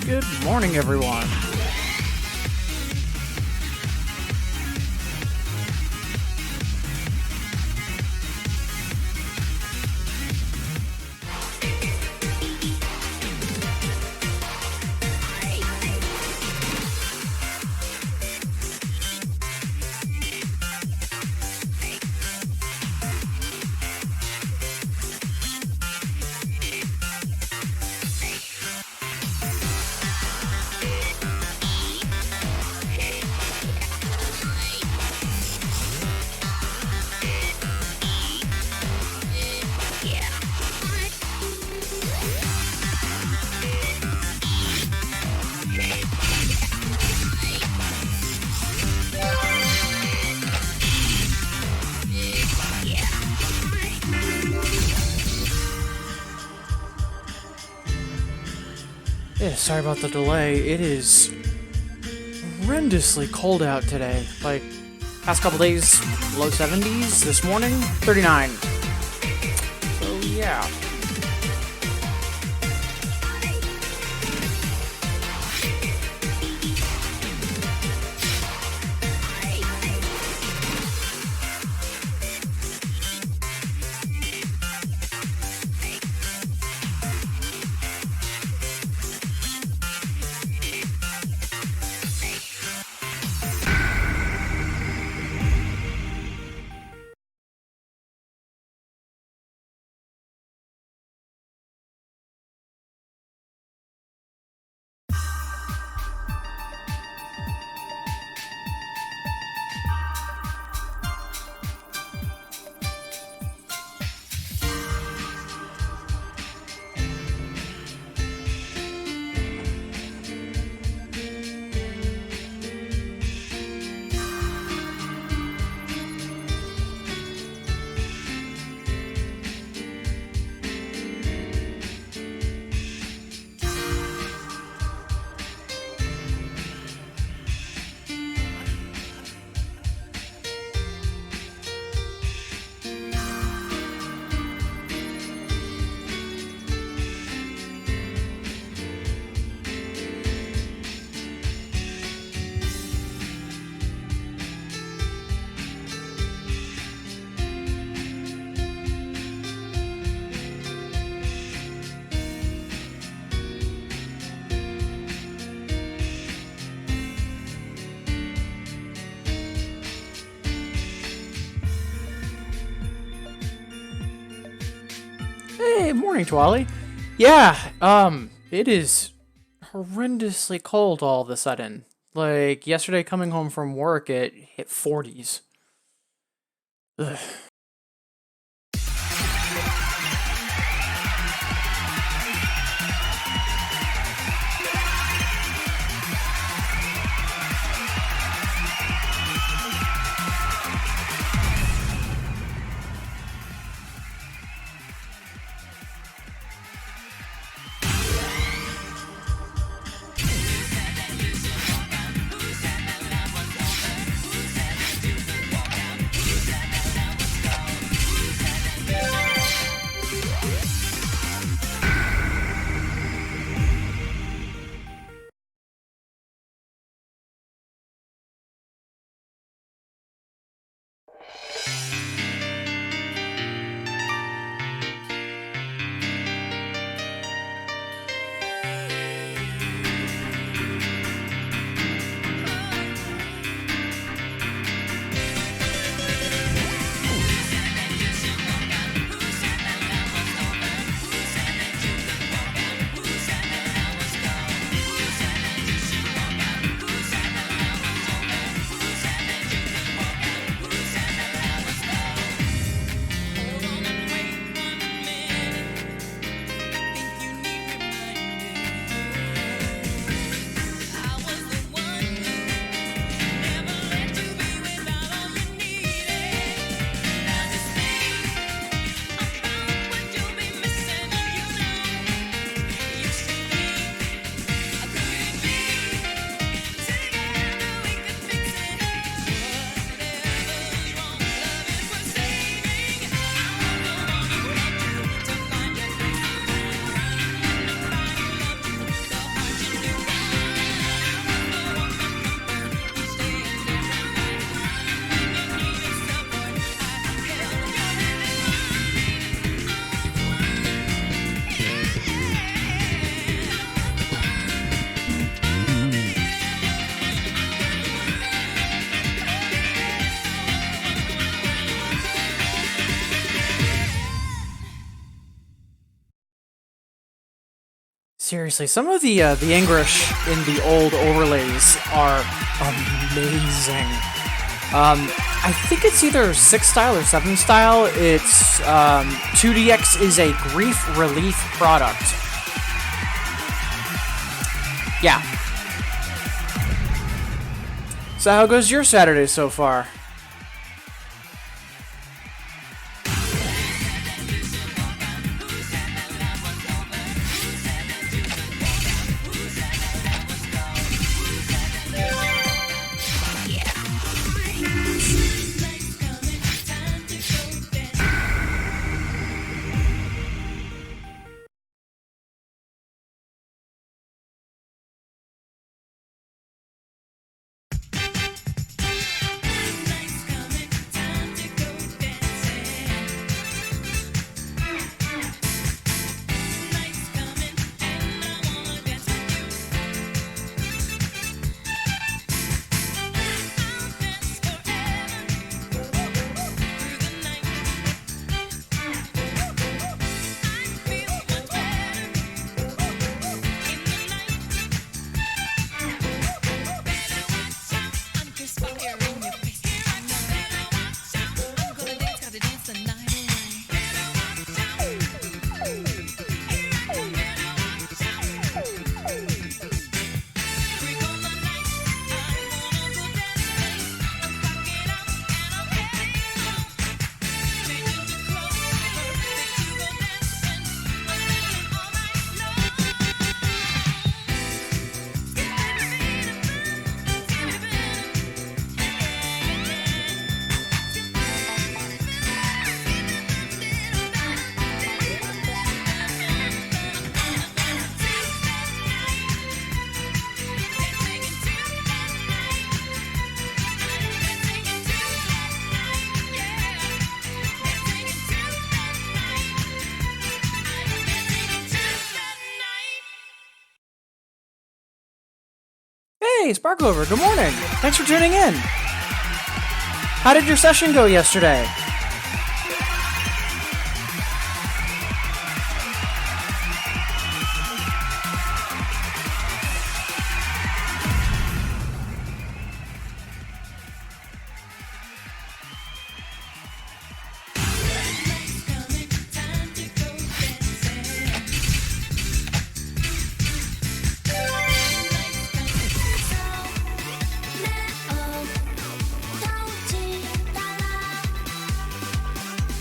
Good morning, everyone. Yeah, sorry about the delay. It is horrendously cold out today. Like, past couple days, low 70s. This morning, 39. So, yeah. Hey, morning, Twally. Yeah, it is horrendously cold all of a sudden. Like, yesterday coming home from work, it hit 40s. Ugh. Seriously, some of the English in the old overlays are amazing. I think it's either 6 style or 7 style. It's 2DX is a grief relief product. Yeah. So how goes your Saturday so far? Hey, Sparklover, good morning. Thanks for tuning in. How did your session go yesterday?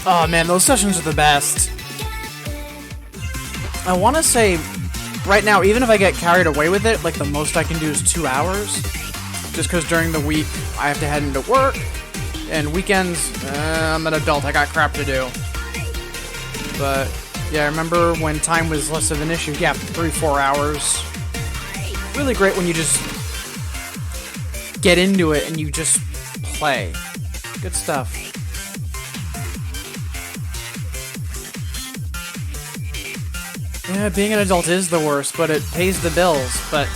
Oh man, those sessions are the best. I want to say, right now, even if I get carried away with it, like the most I can do is 2 hours. Just because during the week, I have to head into work, and weekends, I'm an adult, I got crap to do. But, yeah, I remember when time was less of an issue. Yeah, 3-4 hours. Really great when you just get into it and you just play. Good stuff. Yeah, being an adult is the worst, but it pays the bills. But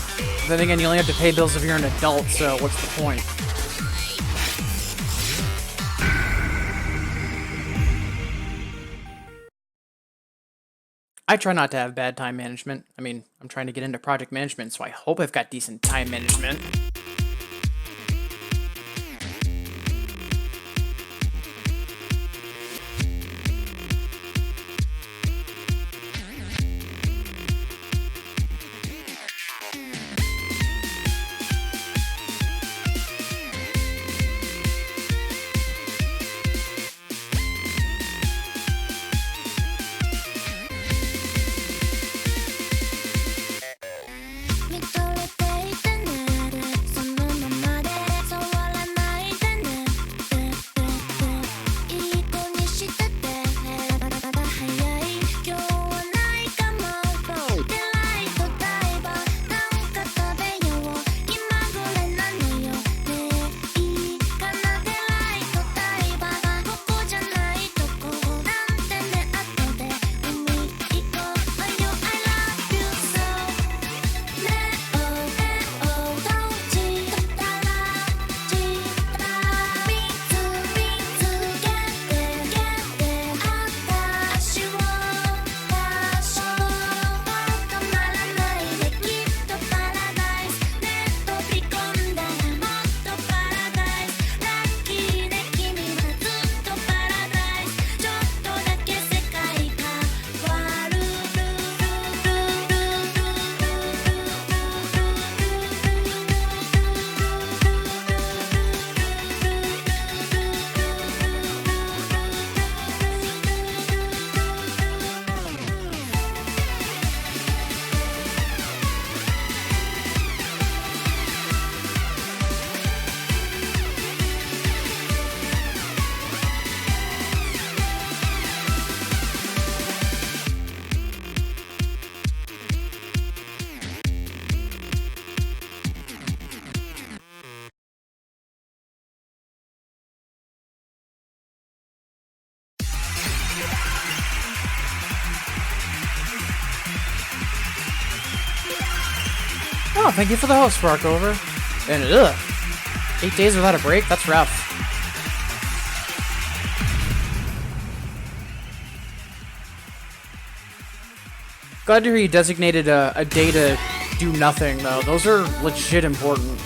then again, you only have to pay bills if you're an adult, so what's the point? I try not to have bad time management. I mean, I'm trying to get into project management, so I hope I've got decent time management. Oh, thank you for the host, Sparkover. And ugh, 8 days without a break? That's rough. Glad to hear you designated a day to do nothing, though. Those are legit important.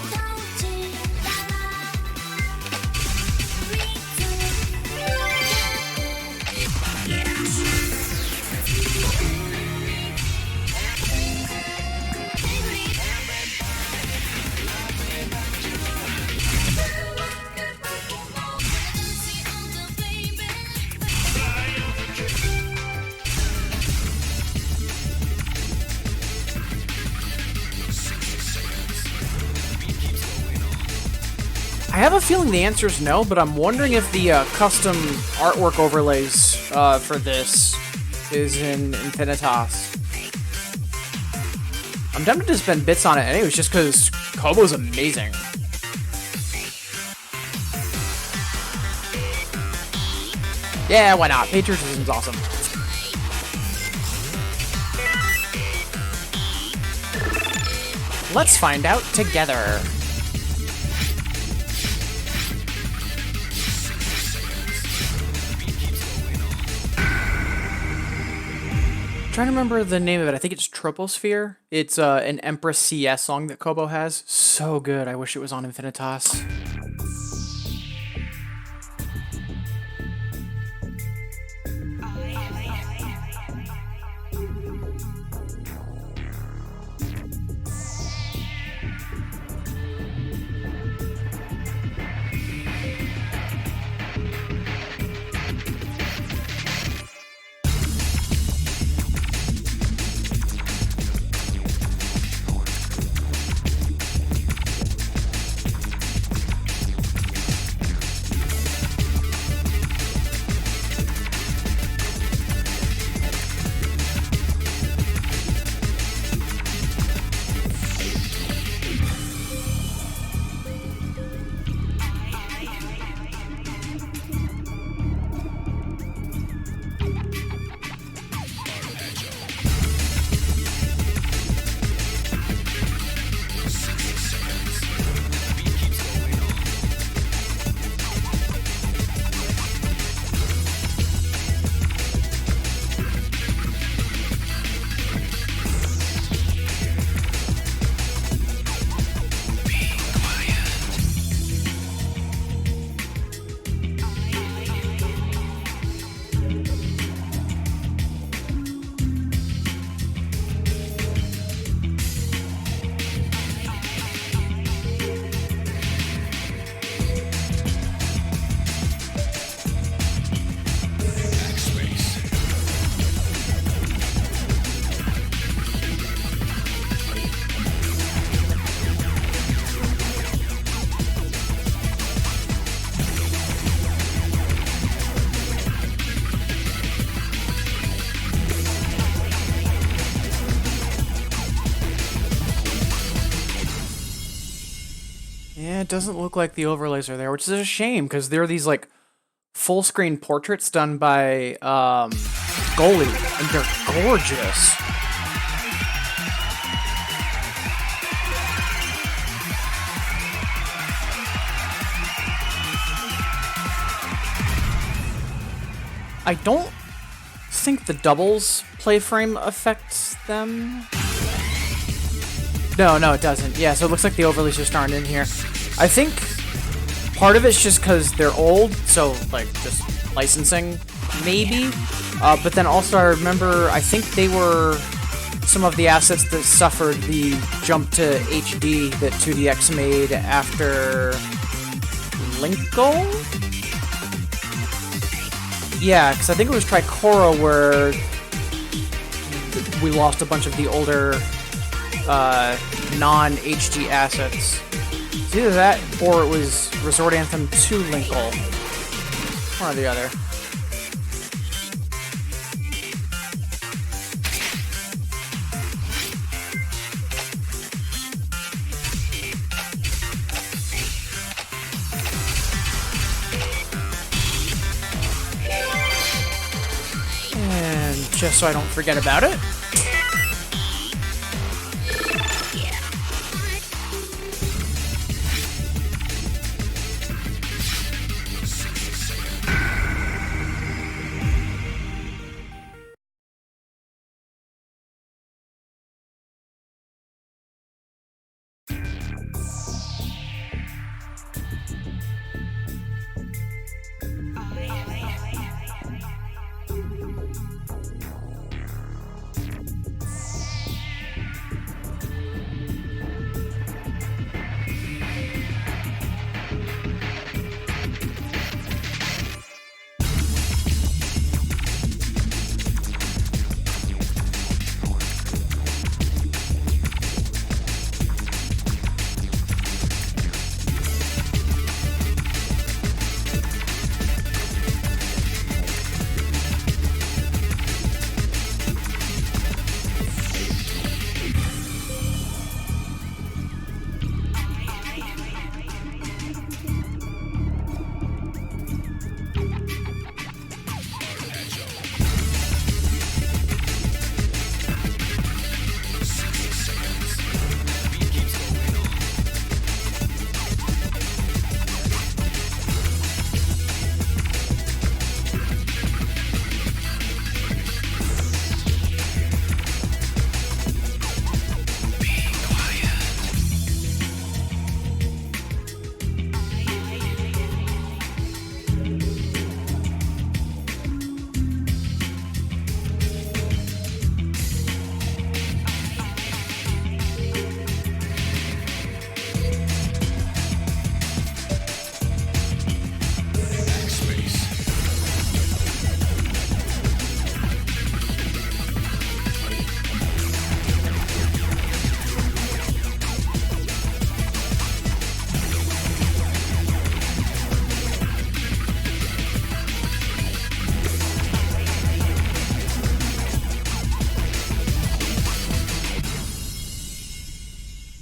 I have a feeling the answer is no, but I'm wondering if the custom artwork overlays for this is in Infinitas. I'm tempted to spend bits on it anyways, just because Kobo's amazing. Yeah, why not? Patriotism's awesome. Let's find out together. Trying to remember the name of it. I think it's Troposphere. It's an Empress CS song that Kobo has. So good. I wish it was on Infinitas. Yeah, it doesn't look like the overlays are there, which is a shame, because they're these, like, full-screen portraits done by, Goalie, and they're gorgeous. I don't think the doubles play frame affects them. No, it doesn't. Yeah, so it looks like the overlays just aren't in here. I think part of it's just because they're old, so, like, just licensing, maybe. But then also I remember, I think they were some of the assets that suffered the jump to HD that 2DX made after Linkle? Yeah, because I think it was Tricoro where we lost a bunch of the older non-HD assets. It's either that or it was Resort Anthem 2 Linkle. One or the other. And just so I don't forget about it.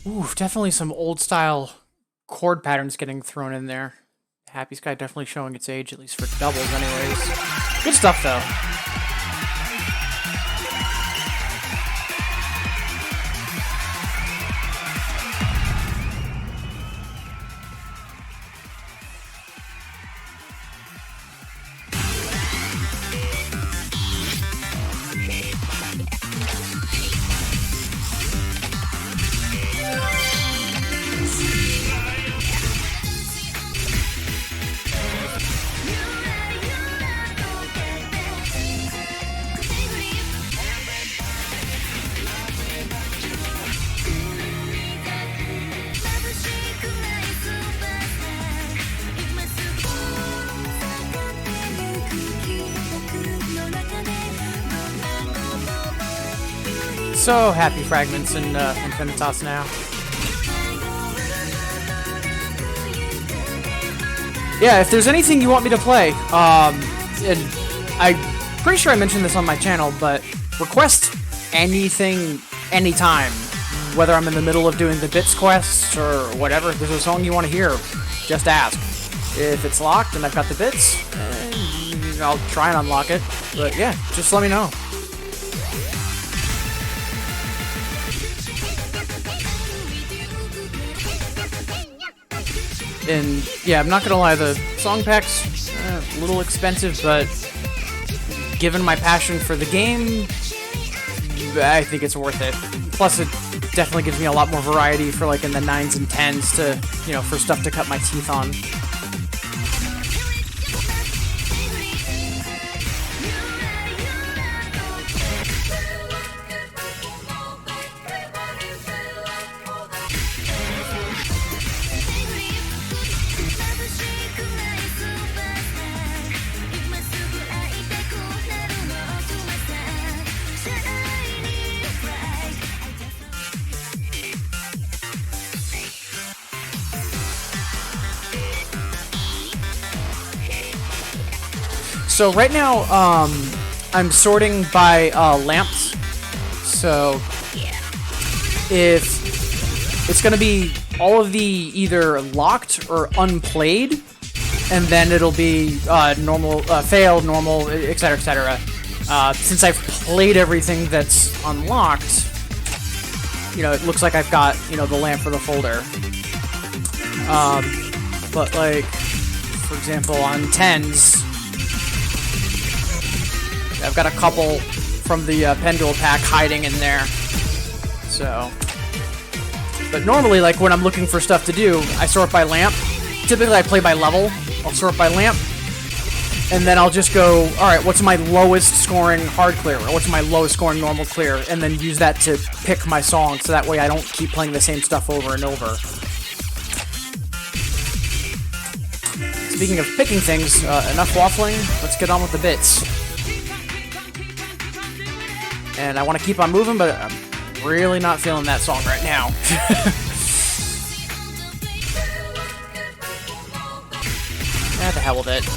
Ooh, definitely some old style chord patterns getting thrown in there. Happy Sky definitely showing its age, at least for doubles, anyways. Good stuff, though. So happy Fragments and Infinitas now. Yeah, if there's anything you want me to play, and I'm pretty sure I mentioned this on my channel, but request anything, anytime. Whether I'm in the middle of doing the Bits quest or whatever, if there's a song you want to hear, just ask. If it's locked and I've got the bits, I'll try and unlock it. But yeah, just let me know. And yeah, I'm not gonna lie, the song pack's a little expensive, but given my passion for the game, I think it's worth it. Plus, it definitely gives me a lot more variety for like in the 9s and 10s to, you know, for stuff to cut my teeth on. So right now, I'm sorting by lamps. So if it's gonna be all of the either locked or unplayed, and then it'll be normal, failed, normal, etc., etc. Since I've played everything that's unlocked, you know, it looks like I've got, you know, the lamp for the folder. But like, for example, on 10s, I've got a couple from the Pendule pack hiding in there. So, but normally, like when I'm looking for stuff to do, I sort by lamp. Typically, I play by level. I'll sort by lamp, and then I'll just go, all right, what's my lowest scoring hard clear, or what's my lowest scoring normal clear, and then use that to pick my song, so that way I don't keep playing the same stuff over and over. Speaking of picking things, enough waffling, let's get on with the bits. And I want to keep on moving, but I'm really not feeling that song right now. The hell with it.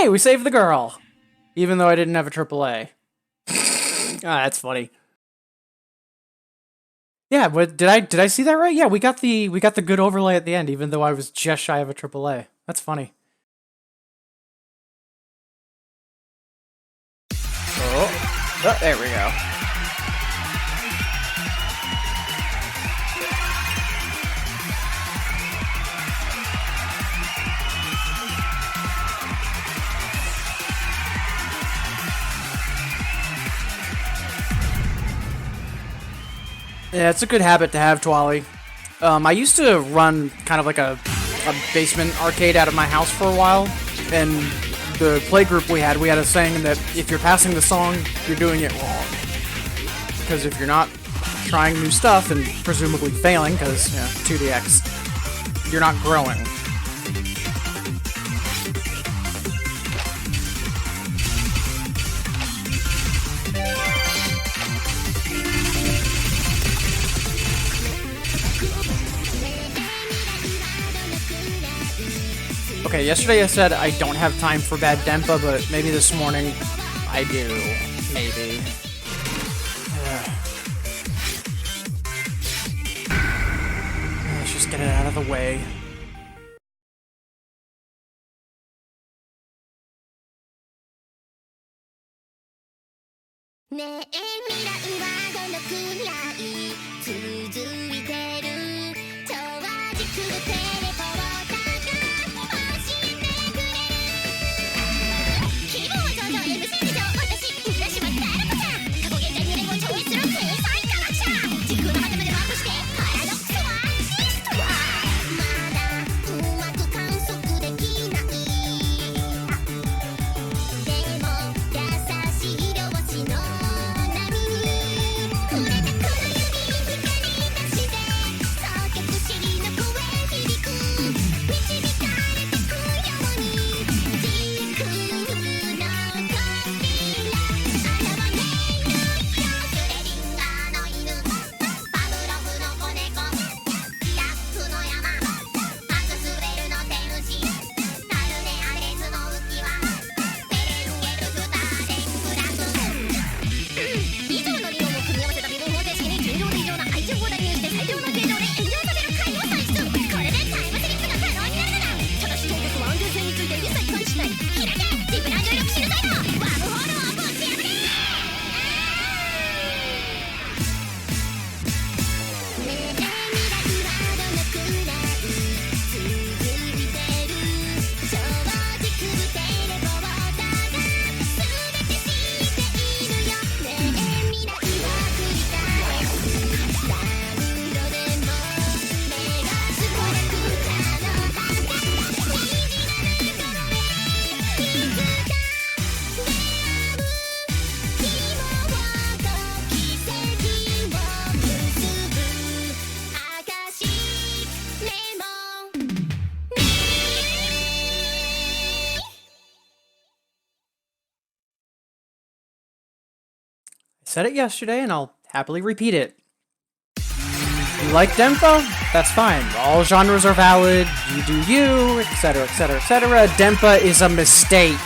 Hey, we saved the girl! Even though I didn't have a AAA. That's funny. Yeah, but did I see that right? Yeah, we got the good overlay at the end, even though I was just shy of a AAA. That's funny. Oh, there we go. Yeah, it's a good habit to have, Twali. I used to run kind of like a basement arcade out of my house for a while, and the play group we had a saying that if you're passing the song, you're doing it wrong. Because if you're not trying new stuff and presumably failing, because 2DX, you're not growing. Okay, yesterday I said I don't have time for bad Denpa, but maybe this morning I do. Maybe. Let's just get it out of the way. Said it yesterday, and I'll happily repeat it. You like Denpa? That's fine. All genres are valid. You do you, etc., etc., etc. Denpa is a mistake.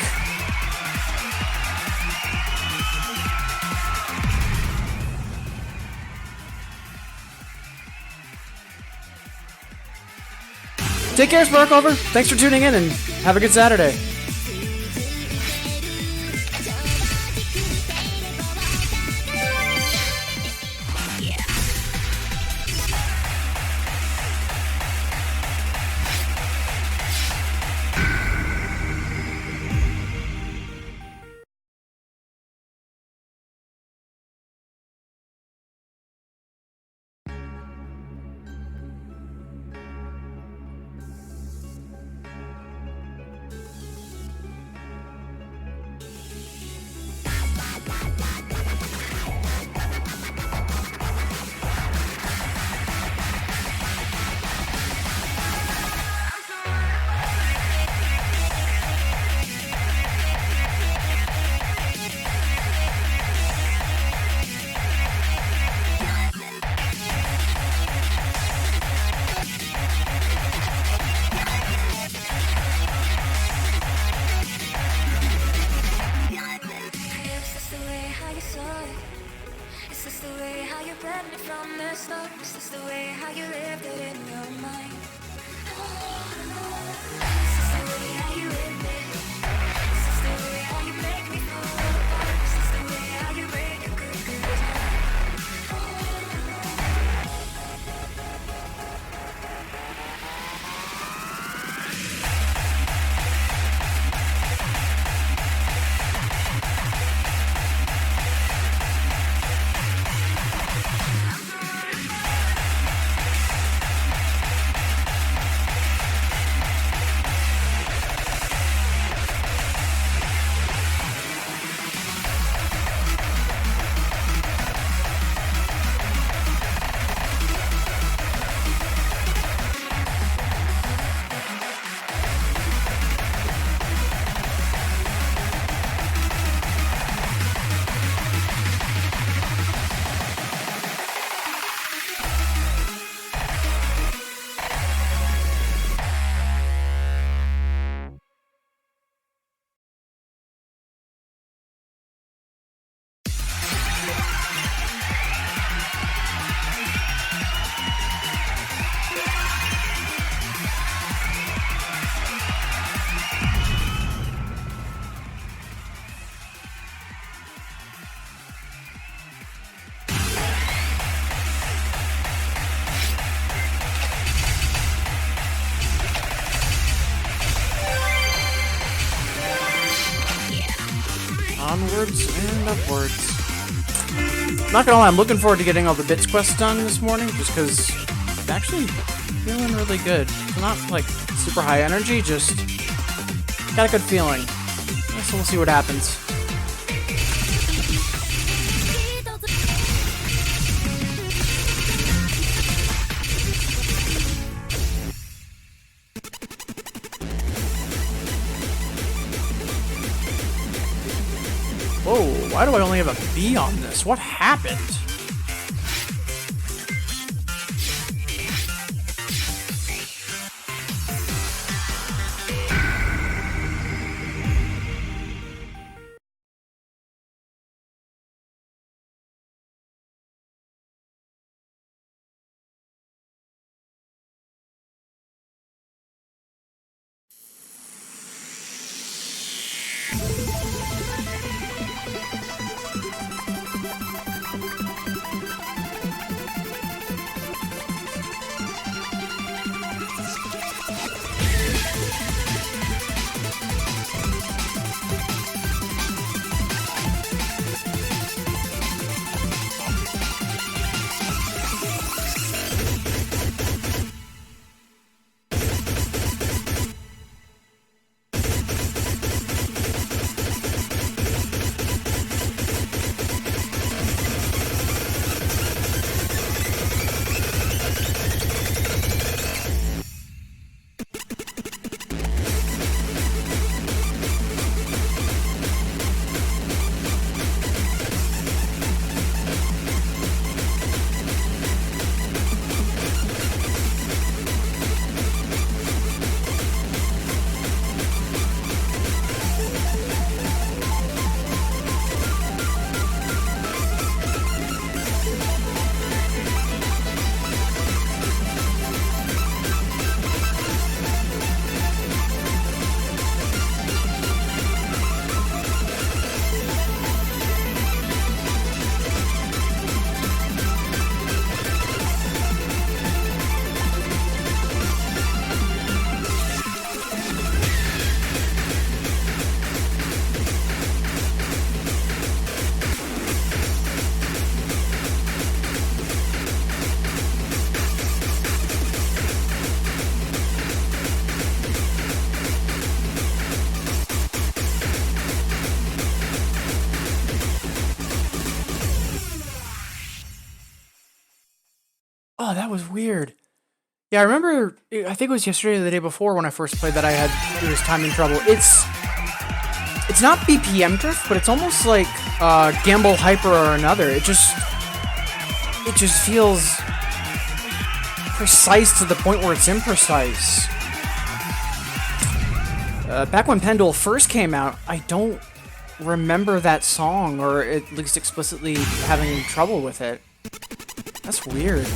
Take care, Sparkover. Thanks for tuning in, and have a good Saturday. this the way how you planned it from the start? Is this the way how you lived it in your mind? Is this the way how you live it? Is this the way how you make me fall apart? Is this the way how you break a good heart? Onwards and upwards. Not gonna lie, I'm looking forward to getting all the bits quests done this morning, just because I'm actually feeling really good. So not like super high energy, just got a good feeling. So we'll see what happens. Whoa, why do I only have a B on this? What happened? Oh, that was weird. Yeah, I remember, I think it was yesterday or the day before when I first played that it was timing trouble. It's not BPM drift, but it's almost like Gamble Hyper or another. It just feels precise to the point where it's imprecise. Back when Pendle first came out, I don't remember that song, or at least explicitly having trouble with it. That's weird.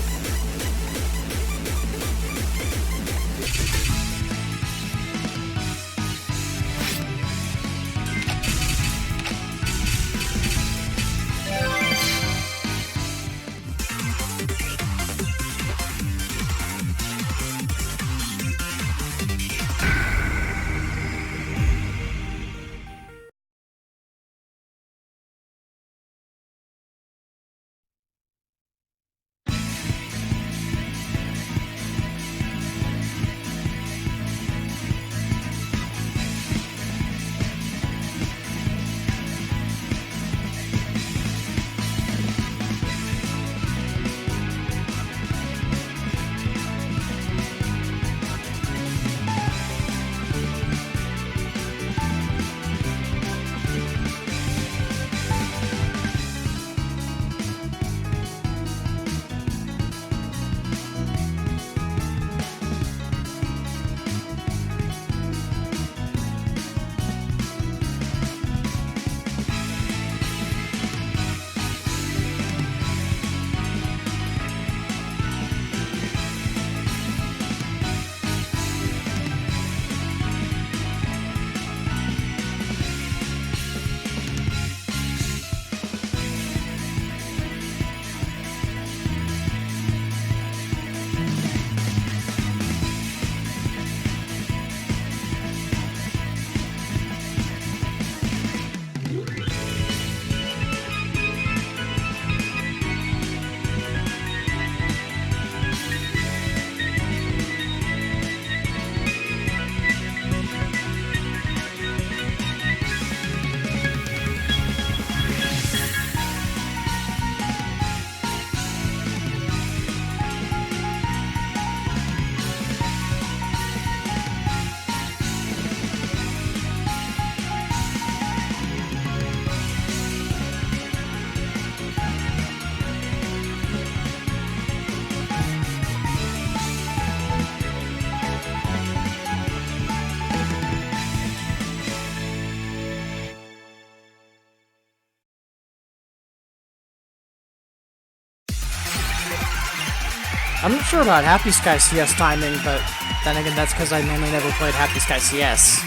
I'm not sure about Happy Sky CS timing, but then again, that's because I mainly never played Happy Sky CS.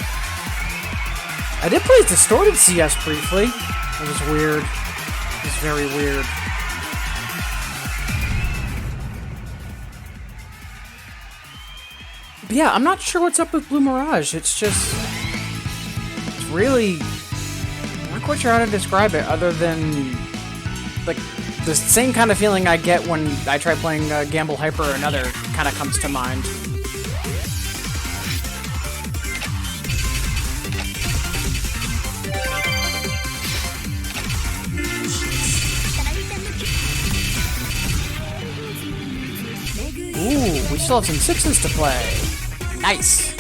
I did play Distorted CS briefly. It was weird. It was very weird. But yeah, I'm not sure what's up with Blue Mirage. It's just... It's really... I'm not quite sure how to describe it other than... Like, the same kind of feeling I get when I try playing Gamble Hyper or another kind of comes to mind. Ooh, we still have some sixes to play. Nice.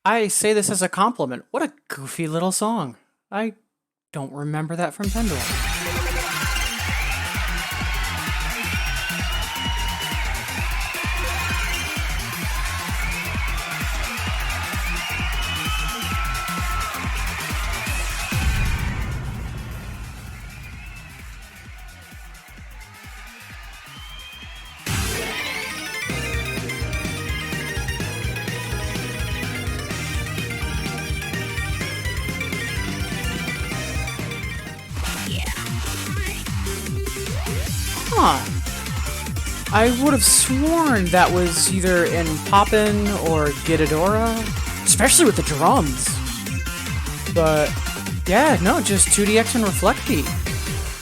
I say this as a compliment. What a goofy little song. I don't remember that from Pendulum. Huh. I would have sworn that was either in Poppin' or Gitadora, especially with the drums. But yeah, no, just 2DX and Reflect Beat.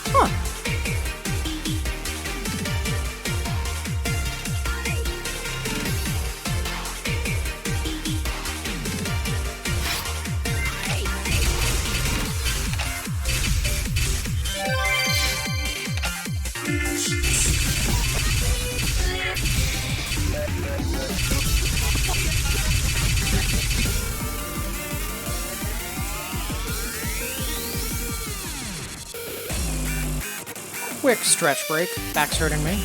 Huh. Quick stretch break. Back's hurting me.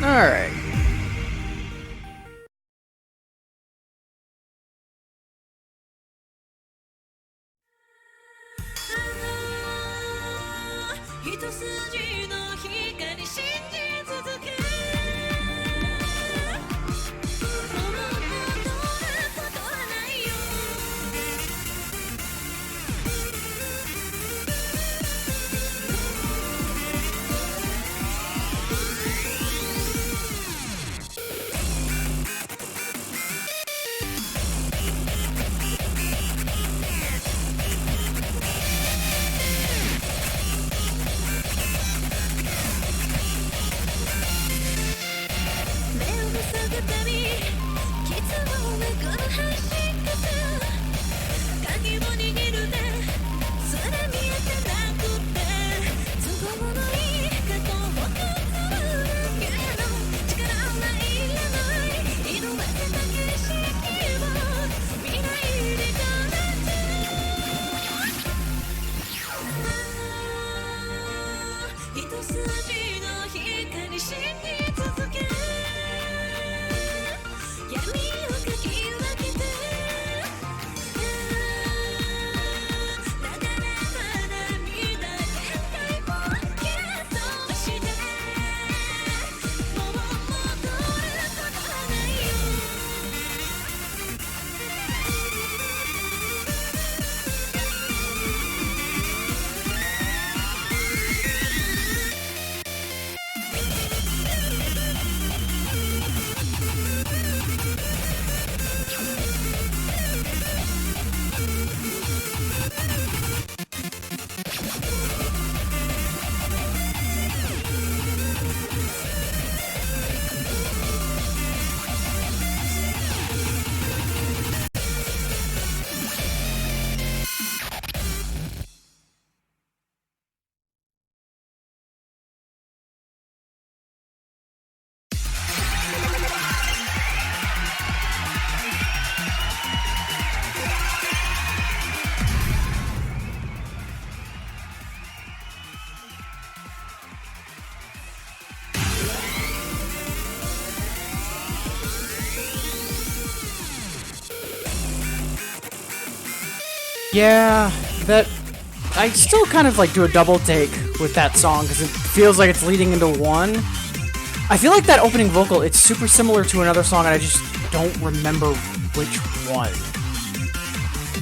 Alright. Yeah, that I still kind of like do a double take with that song because it feels like it's leading into one. I feel like that opening vocal, it's super similar to another song and I just don't remember which one.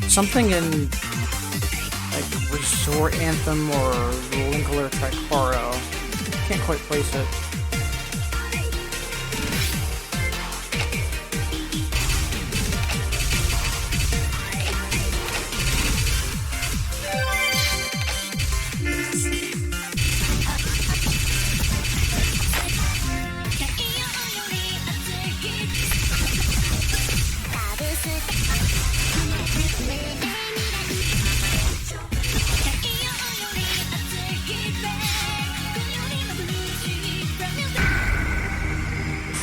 Something in like Resort Anthem or Linkler Tricaro. Can't quite place it.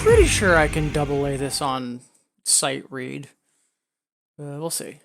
pretty sure I can double A this on sight read. We'll see.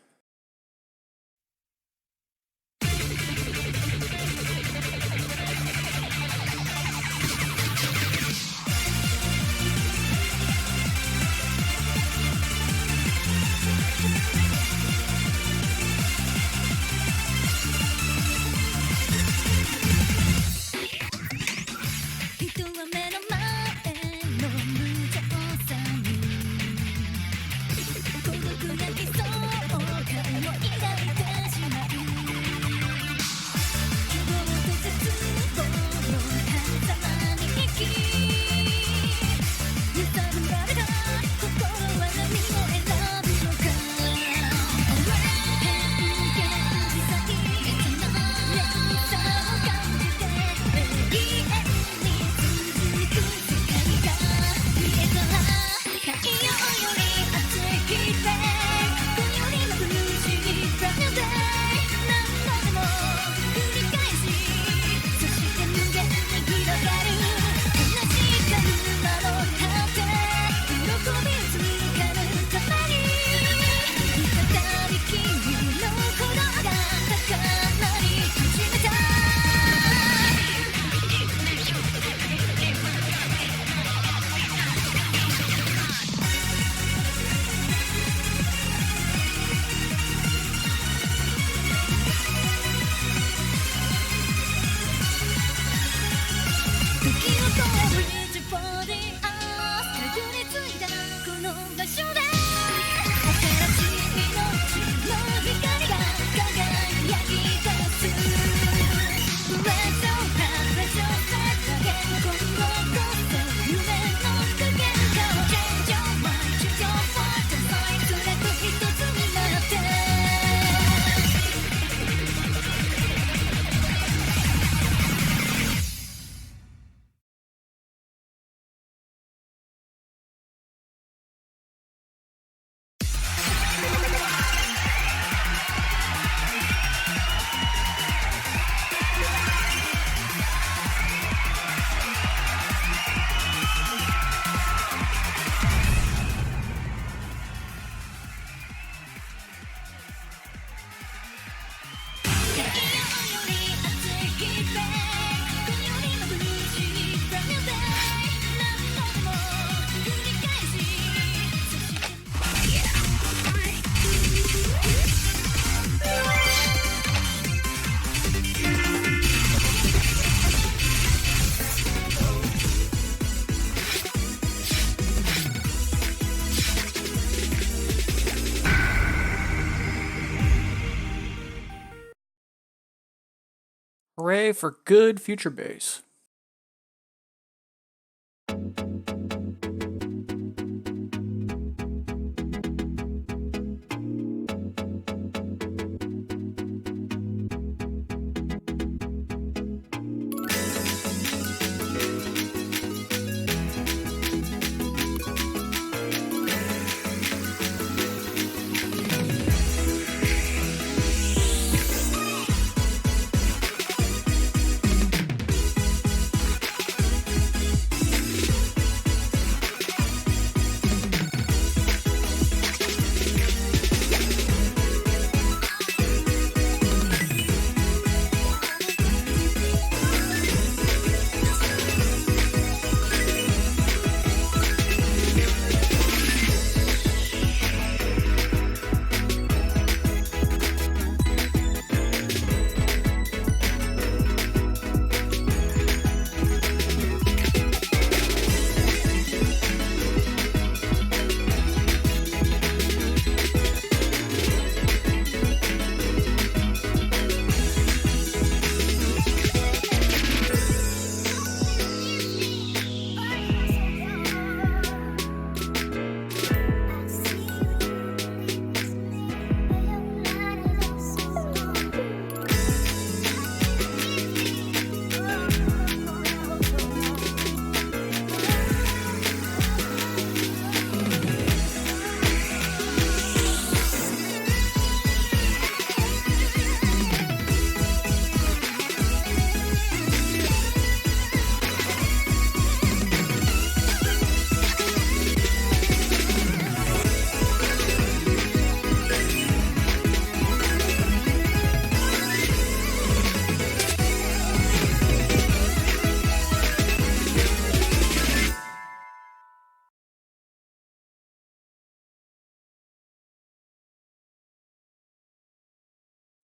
Hooray for good future base.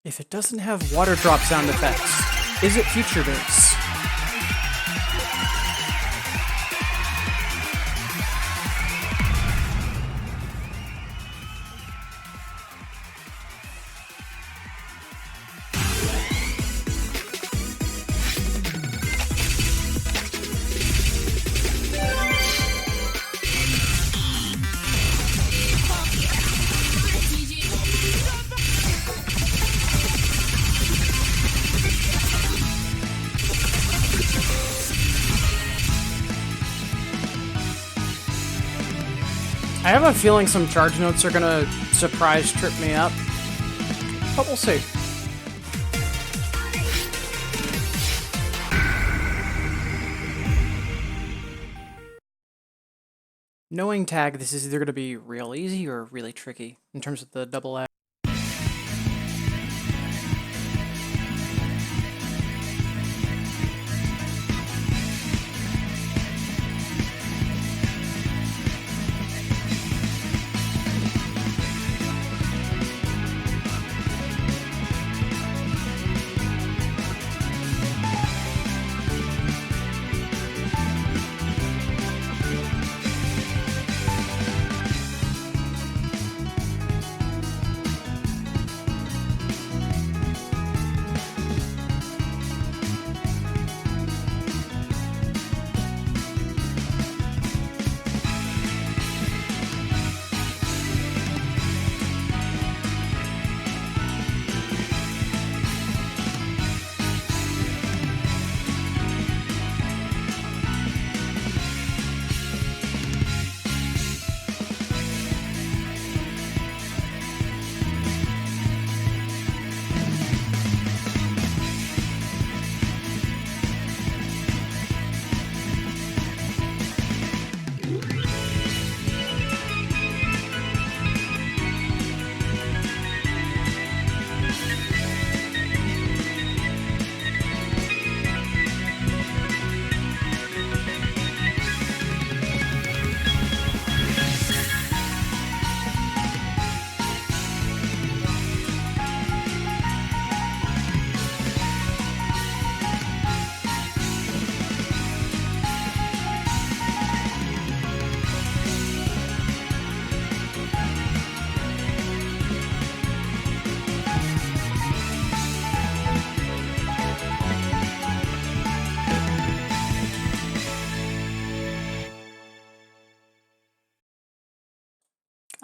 If it doesn't have water drop sound effects, is it future bass? I have a feeling some charge notes are gonna surprise trip me up, but we'll see. Knowing tag, this is either gonna be real easy or really tricky in terms of the double A.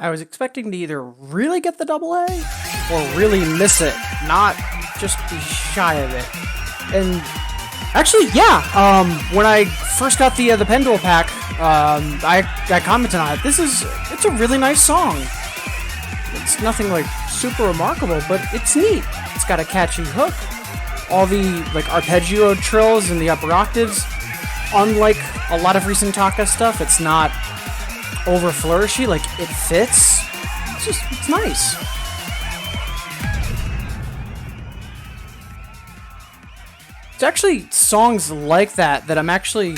I was expecting to either really get the double A or really miss it, not just be shy of it. And actually, yeah, when I first got the Pendule pack, I commented on it. It's a really nice song. It's nothing like super remarkable, but it's neat. It's got a catchy hook. All the like arpeggio trills and the upper octaves. Unlike a lot of recent Taka stuff, it's not over flourishy, like it fits. It's nice. It's actually songs like that I'm actually,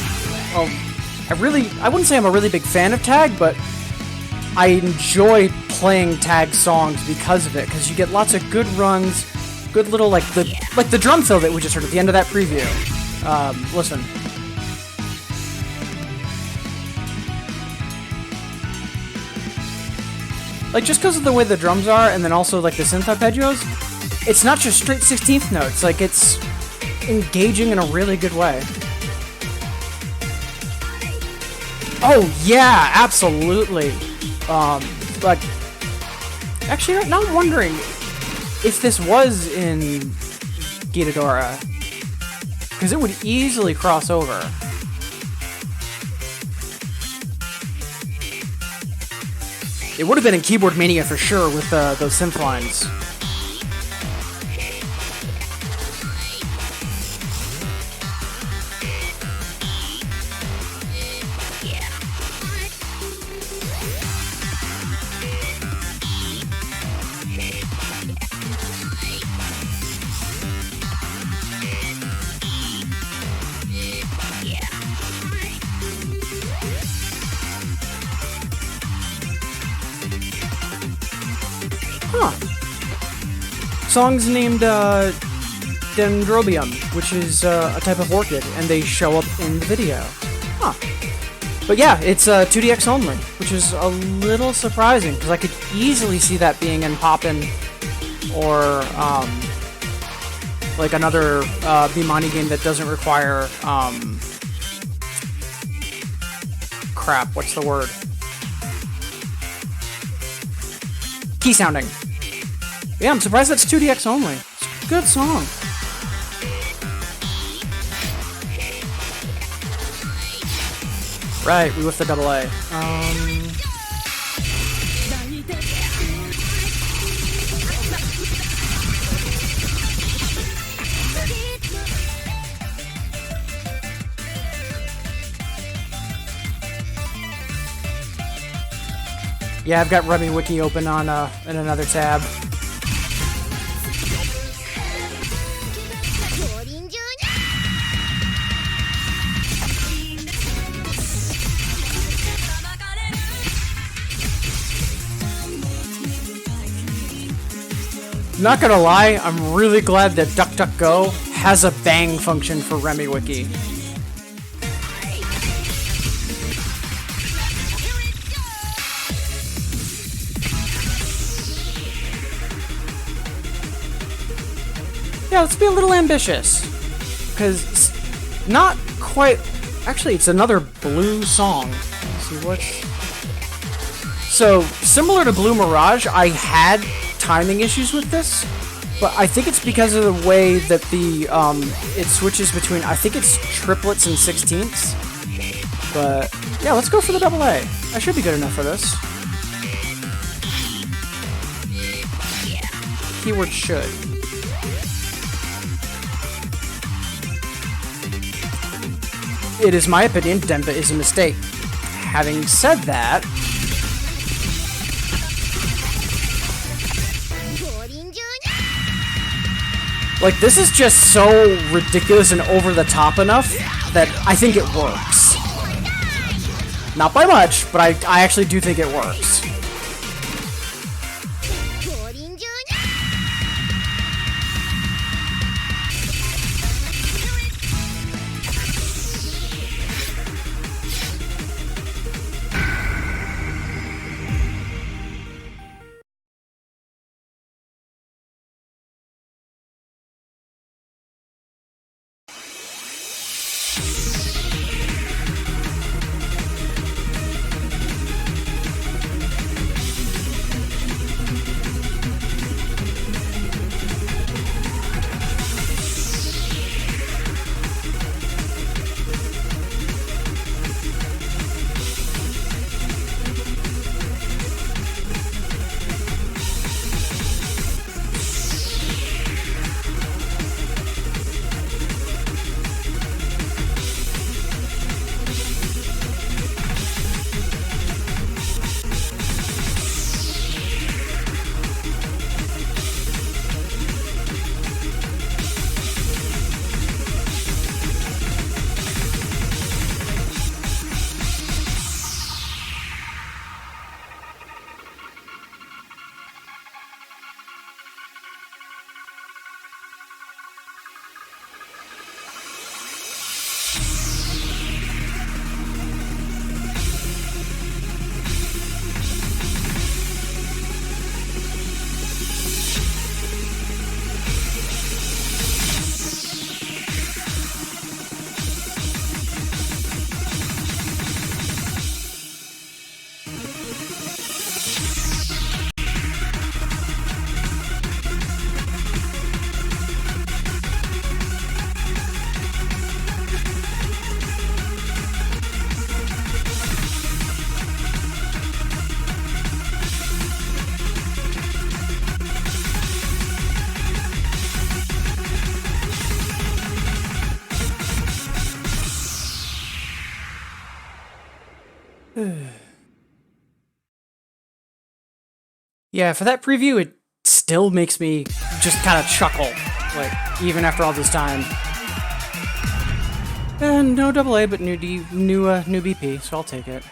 I wouldn't say I'm a really big fan of tag, but I enjoy playing tag songs because of it, because you get lots of good runs, good little like the drum fill that we just heard at the end of that preview. Listen. Like, just because of the way the drums are, and then also, like, the synth arpeggios, it's not just straight 16th notes. Like, it's engaging in a really good way. Oh, yeah, absolutely. But, actually, now I'm wondering if this was in Gitadora, because it would easily cross over. It would have been in Keyboard Mania for sure with those synth lines. Huh. Song's named Dendrobium, which is a type of orchid, and they show up in the video. Huh. But yeah, it's 2DX only, which is a little surprising, because I could easily see that being in Poppin' or like another Bimani game that doesn't require crap, what's the word? Key sounding. Yeah, I'm surprised that's 2DX only. It's a good song. Right, we whiffed the double A. Yeah, I've got Remy Wiki open on in another tab. Not gonna lie, I'm really glad that DuckDuckGo has a bang function for Remy Wiki. Yeah, let's be a little ambitious. Because not quite... Actually, it's another Blue song. Let's see what's... So, similar to Blue Mirage, I had timing issues with this, but I think it's because of the way that the it switches between, I think it's triplets and sixteenths. But yeah, let's go for the double A. I should be good enough for this. Keyword should. It is my opinion, Denva is a mistake. Having said that, like, this is just so ridiculous and over the top enough that I think it works. Not by much, but I actually do think it works. Yeah, for that preview, it still makes me just kind of chuckle, like, even after all this time. And no double A, but new BP, so I'll take it.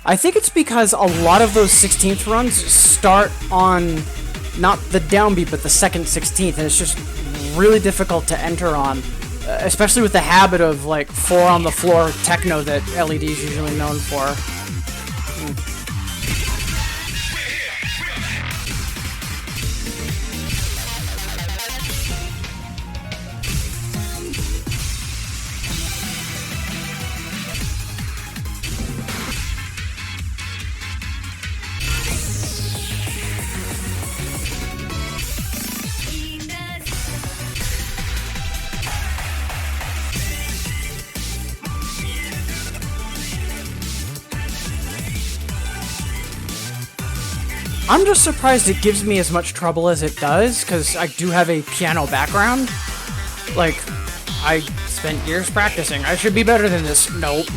I think it's because a lot of those 16th runs start on not the downbeat, but the second 16th, and it's just really difficult to enter on, especially with the habit of like 4 on the floor techno that LED is usually known for. I'm just surprised it gives me as much trouble as it does, because I do have a piano background. Like, I spent years practicing. I should be better than this. Nope.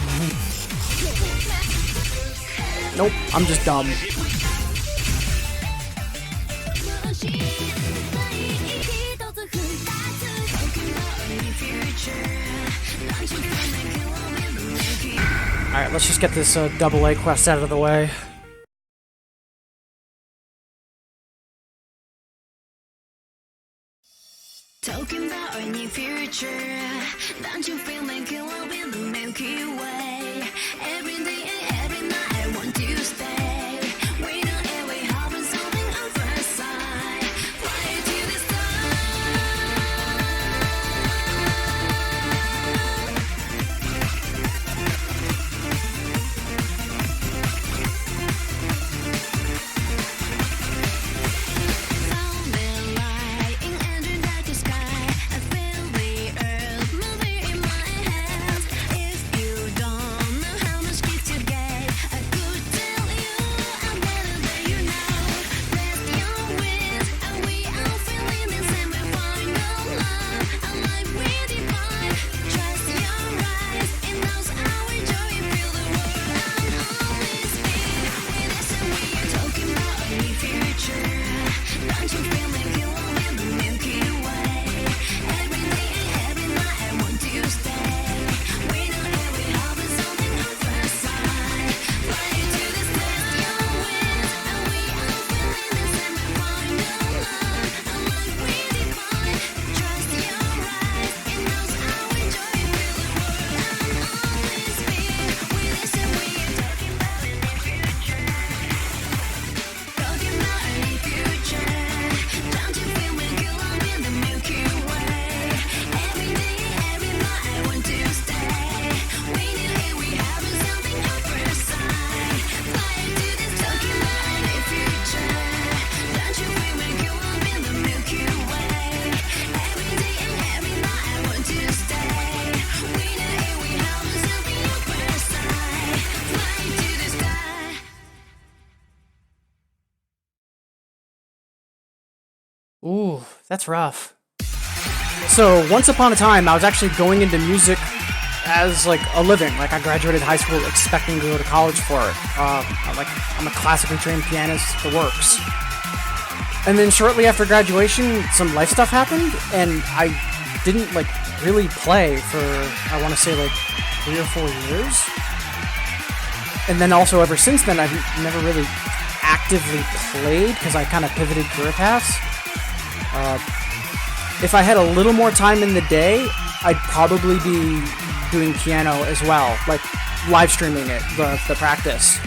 Nope, I'm just dumb. Alright, let's just get this double A quest out of the way. Talking about a new future, don't you feel like you will be the Milky Way? Every day and every night I want to stay. We know every hoping something on first sight. Fly to the Sounding like in under the sky. I feel the earth moving in my hands. If you don't know how much gift you get, I could tell you I'm better than you know. Rest your wings, and we are feeling the same. We find no love, and life we divine. Trust your eyes, it knows our joy. Feel the world and always be with us, and we are talking about a new future. Don't you feel like you will be the Milky Way? Every day and every night I want to stay. We know every hope is something on first sight. Fly to the stars, your wings, and we are feeling the same. We find no love, and life we define. Trust your eyes, it knows our joy. Feel the world and always be with us, and we are talking about a new future. Talking about a new future. Don't you feel like you will be the Milky Way? Every day and every night I want to stay. We knew here we have something on first sight. Fly to this talking about a new future. Don't you feel like you will be the Milky Way? Every day and every night I want to stay. We knew here we have something on first sight. Fly to the sky. Ooh, that's rough. So, once upon a time, I was actually going into music as, like, a living. Like, I graduated high school expecting to go to college for it. I'm a classically trained pianist, the works. And then shortly after graduation, some life stuff happened, and I didn't, like, really play for, I want to say, like, 3 or 4 years. And then also, ever since then, I've never really actively played, because I kind of pivoted career paths. If I had a little more time in the day, I'd probably be doing piano as well, like live streaming it, the practice.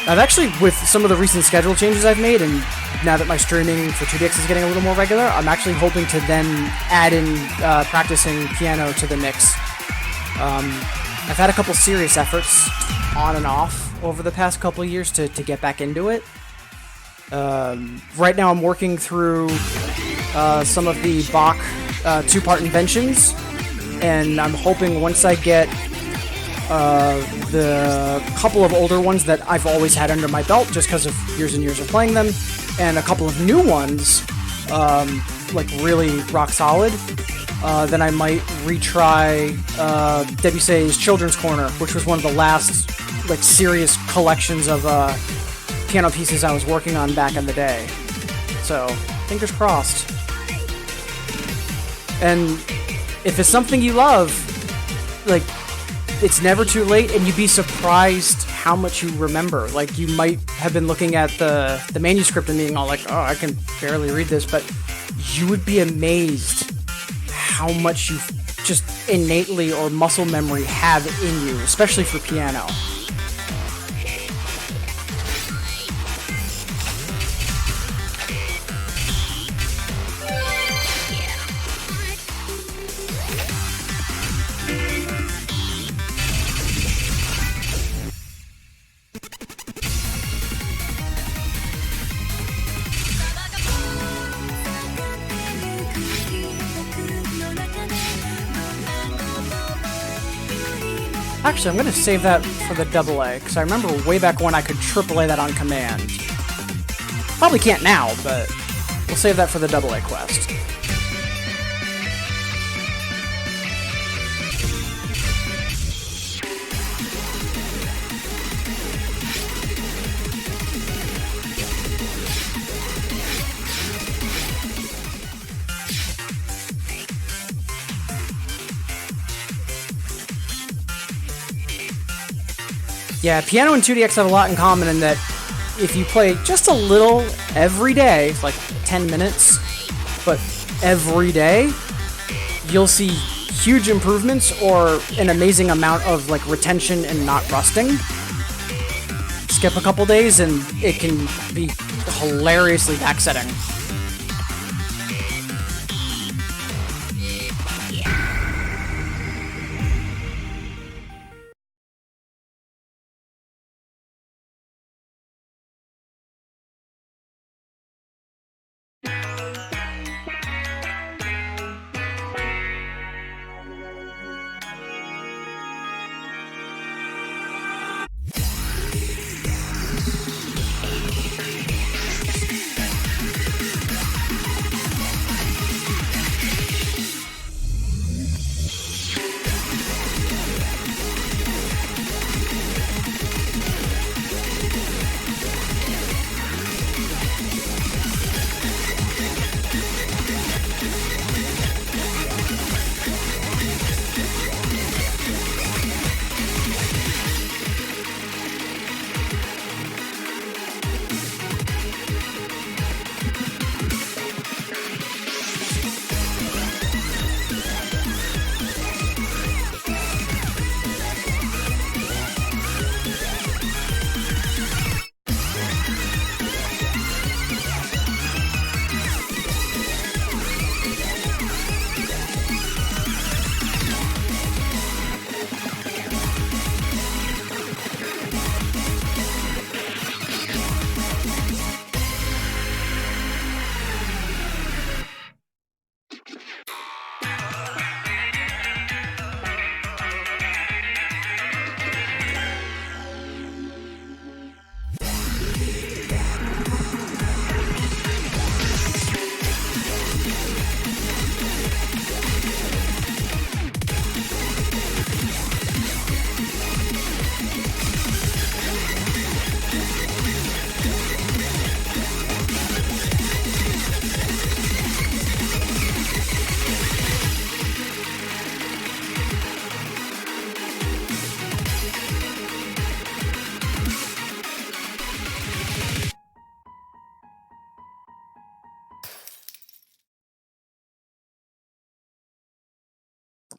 I've actually, with some of the recent schedule changes I've made, and now that my streaming for 2DX is getting a little more regular, I'm actually hoping to then add in practicing piano to the mix. I've had a couple serious efforts on and off over the past couple years to get back into it. Right now I'm working through some of the Bach two-part inventions, and I'm hoping once I get the couple of older ones that I've always had under my belt just because of years and years of playing them, and a couple of new ones, like really rock solid, then I might retry Debussy's Children's Corner, which was one of the last like serious collections of piano pieces I was working on back in the day. So, fingers crossed. And if it's something you love, like, it's never too late, and you'd be surprised how much you remember. Like, you might have been looking at the manuscript and being all like, oh, I can barely read this, but you would be amazed how much you just innately or muscle memory have in you, especially for piano. Actually, I'm going to save that for the double A, because I remember way back when I could triple A that on command. Probably can't now, but we'll save that for the double A quest. Yeah, piano and 2DX have a lot in common in that if you play just a little every day, like 10 minutes, but every day, you'll see huge improvements or an amazing amount of like retention and not rusting. Skip a couple days and it can be hilariously backsetting.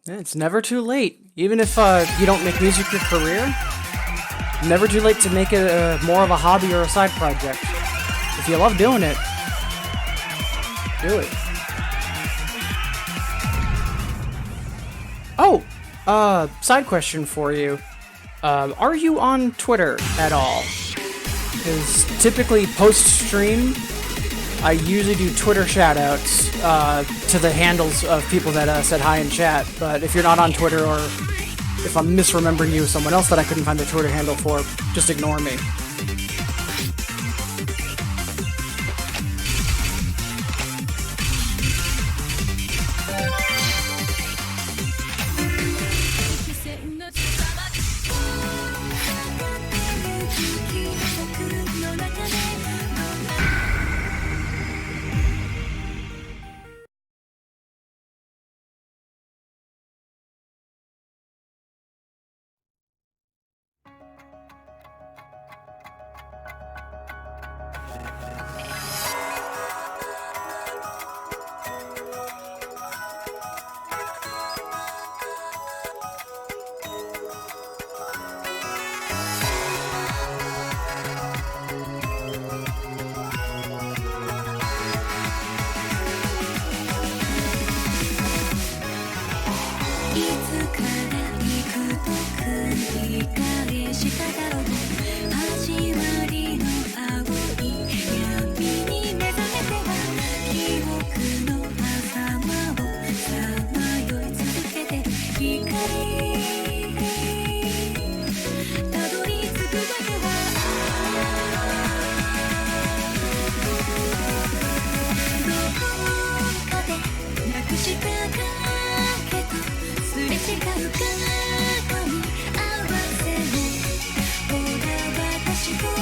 Yeah, it's never too late. Even if you don't make music your career, never too late to make it more of a hobby or a side project. If you love doing it, do it. Oh, side question for you. Are you on Twitter at all? Because typically post-stream, I usually do Twitter shoutouts to the handles of people that said hi in chat, but if you're not on Twitter or if I'm misremembering you as someone else that I couldn't find the Twitter handle for, just ignore me. でしただろう始まりの青い闇に目覚めては記憶の狭間をさまよい続けて光たどり着く場所はどこかでなくした影とすれ違う過去に合わせるほら私と同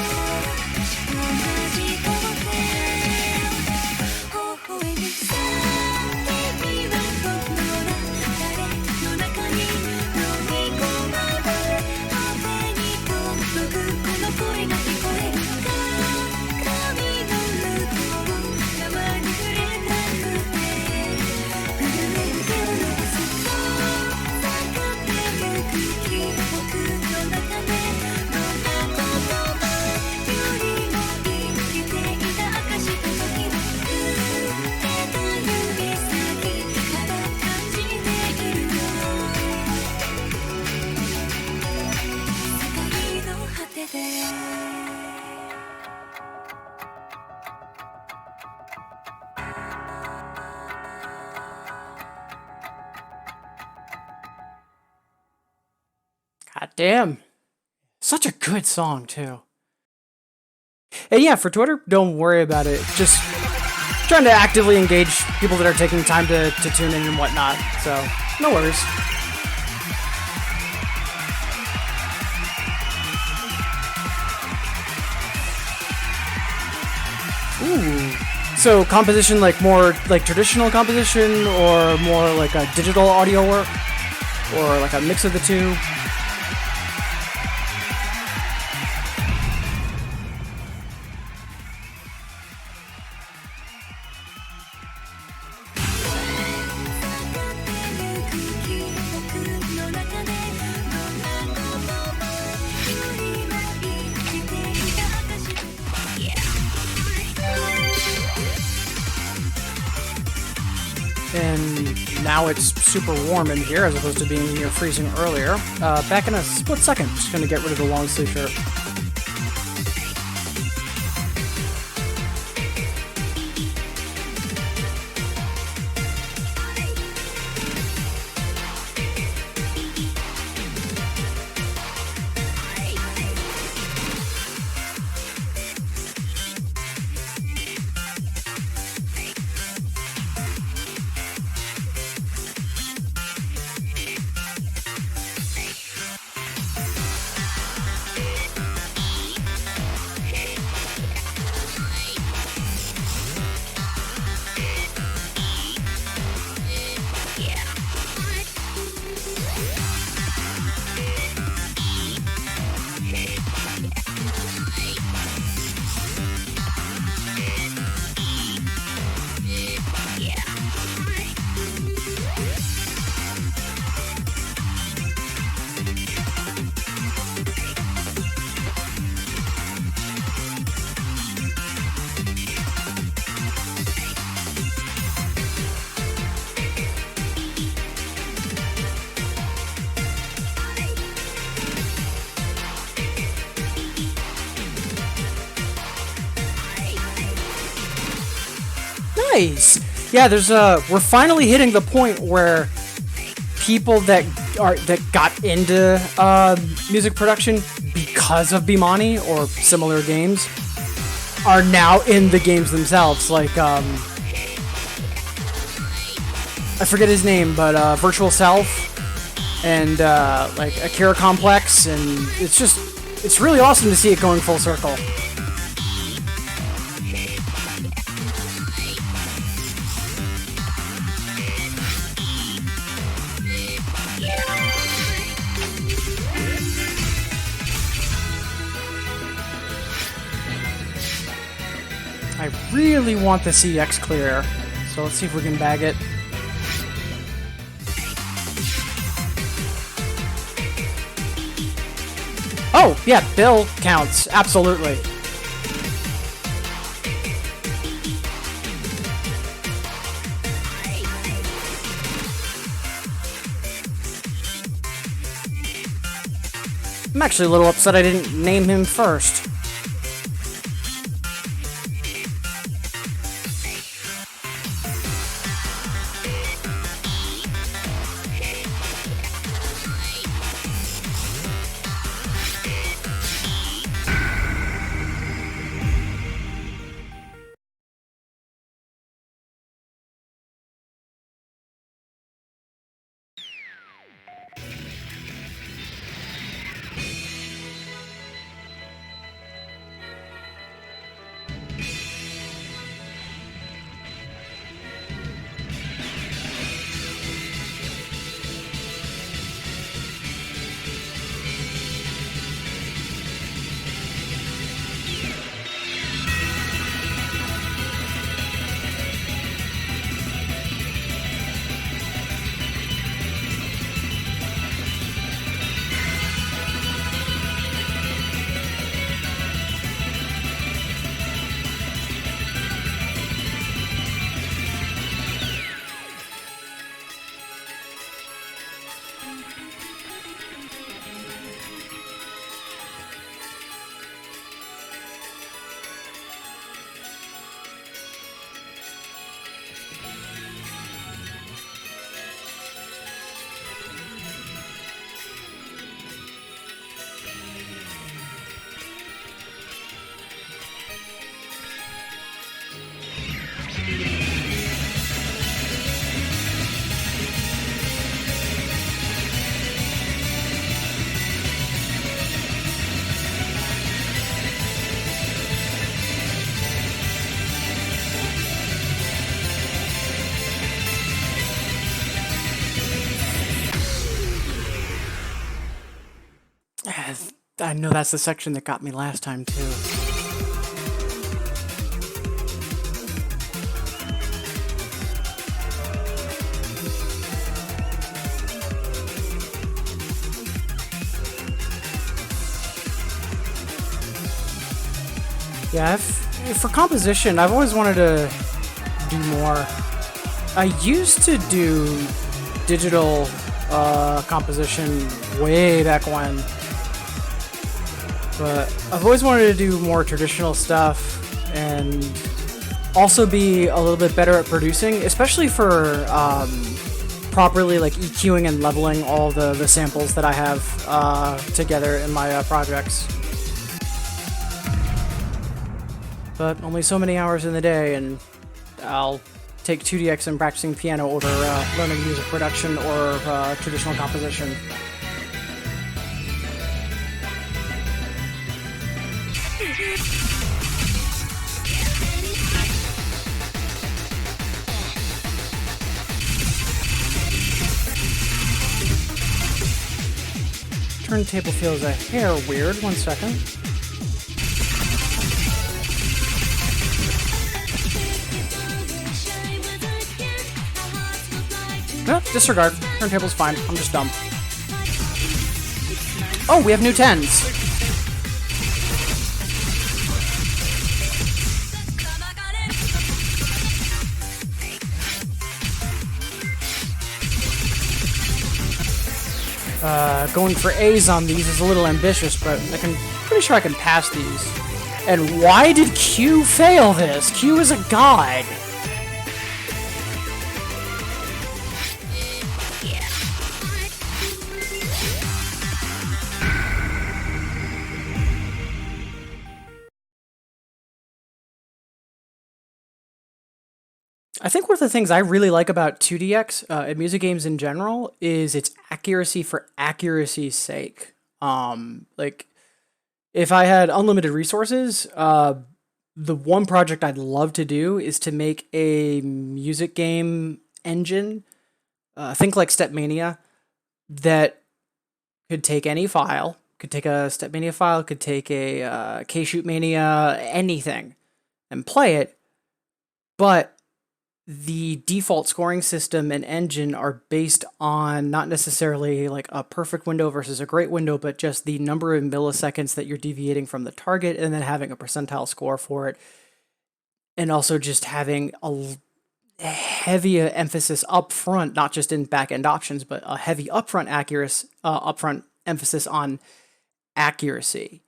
じとって微笑むさ君は僕の流れの中に飲み込まれ風に届くこの声が聞こえるか髪の向こう生に触れたくて震える手を伸ばすと下がってゆく記憶の中でどんな言葉よりも生きていた証と時は触れた指先から感じているよ世界の果てでGod damn. Such a good song, too. And yeah, for Twitter, don't worry about it. Just trying to actively engage people that are taking time to tune in and whatnot. So, no worries. Ooh. So, composition like more like traditional composition or more like a digital audio work? Or like a mix of the two? And now it's super warm in here as opposed to being near freezing earlier. Back in a split second. Just gonna get rid of the long sleeve shirt. Nice. Yeah, there's we're finally hitting the point where people that got into music production because of Bimani or similar games are now in the games themselves. Like I forget his name, but Virtual Self and like Akira Complex, and it's really awesome to see it going full circle. I really want the CX clear, so let's see if we can bag it. Oh, yeah, Bill counts, absolutely. I'm actually a little upset I didn't name him first. I know that's the section that got me last time, too. Yeah, for composition, I've always wanted to do more. I used to do digital composition way back when, but I've always wanted to do more traditional stuff and also be a little bit better at producing, especially for properly like EQing and leveling all the samples that I have together in my projects. But only so many hours in the day, and I'll take 2DX and practicing piano over learning music production or traditional composition. Turntable feels a hair weird. 1 second. No, disregard. Turntable's fine. I'm just dumb. Oh, we have new 10s. Going for A's on these is a little ambitious, but pretty sure I can pass these. And why did Q fail this? Q is a god. I think one of the things I really like about 2DX and music games in general is its accuracy for accuracy's sake. Like, if I had unlimited resources, the one project I'd love to do is to make a music game engine, think like Stepmania, that could take any file, could take a Stepmania file, could take a K-Shoot Mania, anything, and play it, but the default scoring system and engine are based on not necessarily like a perfect window versus a great window, but just the number of milliseconds that you're deviating from the target and then having a percentile score for it. And also just having a heavy emphasis up front, not just in back end options, but a heavy upfront emphasis on accuracy.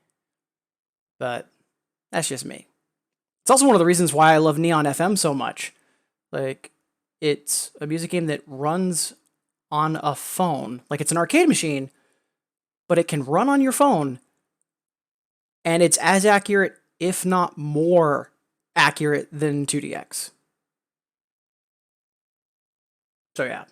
But that's just me. It's also one of the reasons why I love Neon FM so much. Like, it's a music game that runs on a phone. Like, it's an arcade machine, but it can run on your phone, and it's as accurate, if not more accurate, than 2DX. So yeah.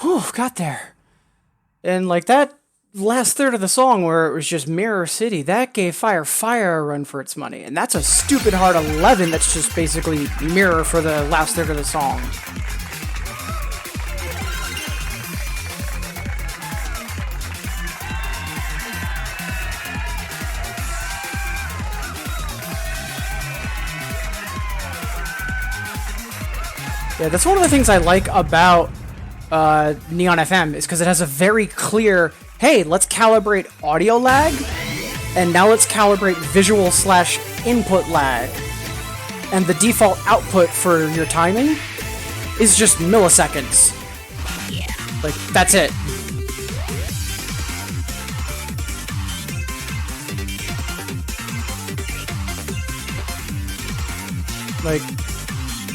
Whew, got there. And like that last third of the song where it was just Mirror City, that gave Fire a run for its money. And that's a stupid hard 11 that's just basically Mirror for the last third of the song. Yeah, that's one of the things I like about Neon FM is because it has a very clear, hey, let's calibrate audio lag, and now let's calibrate visual / input lag. And the default output for your timing is just milliseconds. Yeah. Like, that's it. Like,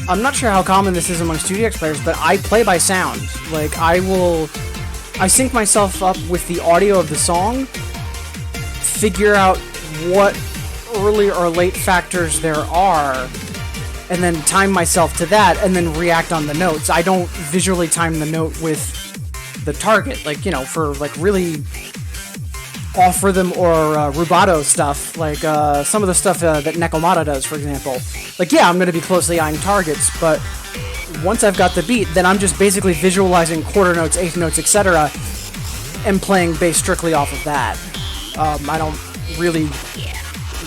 I'm not sure how common this is amongst 2DX players, but I play by sound. Like, I sync myself up with the audio of the song, figure out what early or late factors there are, and then time myself to that, and then react on the notes. I don't visually time the note with the target, like, you know, for, like, really off rhythm or rubato stuff, like some of the stuff that Nekomata does, for example. Like, yeah, I'm going to be closely eyeing targets, but once I've got the beat, then I'm just basically visualizing quarter notes, eighth notes, etc., and playing bass strictly off of that. I don't really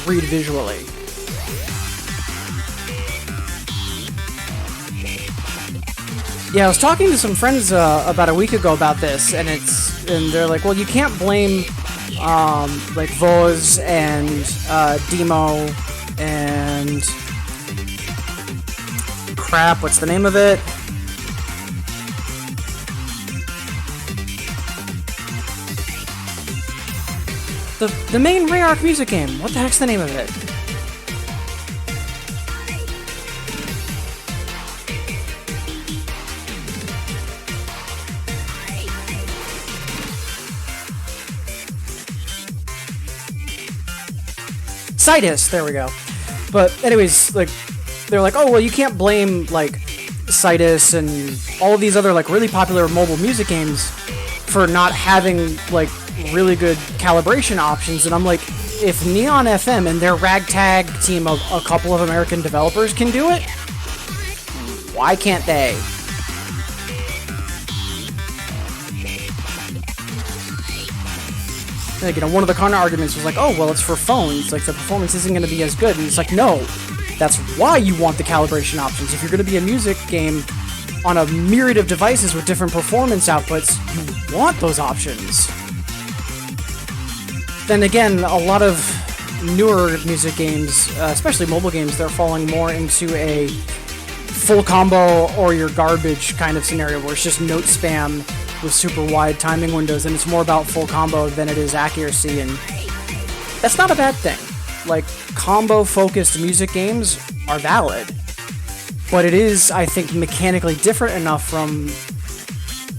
read visually. Yeah, I was talking to some friends about a week ago about this, and they're like, well, you can't blame like Voz and Demo and crap, what's the name of it? The main Rayark music game. What the heck's the name of it? Sidus, there we go. But anyways, like, they're like, oh, well, you can't blame, like, Sidus and all of these other, like, really popular mobile music games for not having, like, really good calibration options. And I'm like, if Neon FM and their ragtag team of a couple of American developers can do it, why can't they? Like, one of the counter arguments was like, oh, well, it's for phones. Like, the performance isn't going to be as good. And it's like, no, that's why you want the calibration options. If you're going to be a music game on a myriad of devices with different performance outputs, you want those options. Then again, a lot of newer music games, especially mobile games, they're falling more into a full combo or your garbage kind of scenario where it's just note spam with super wide timing windows, and it's more about full combo than it is accuracy, and that's not a bad thing. Like, combo-focused music games are valid, but it is, I think, mechanically different enough from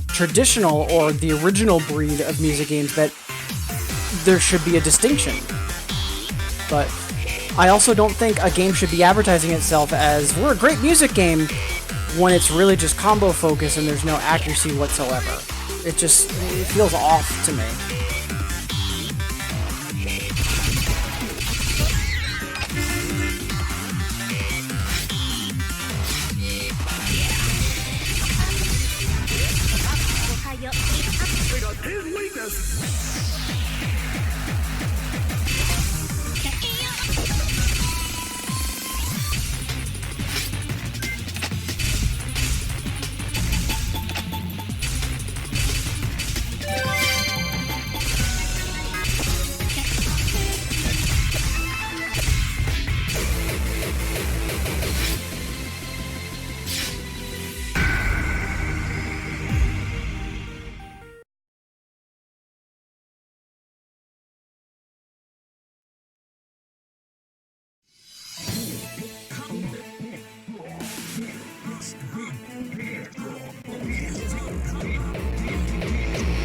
traditional or the original breed of music games that there should be a distinction. But I also don't think a game should be advertising itself as, we're a great music game, when it's really just combo focused and there's no accuracy whatsoever. It feels off to me.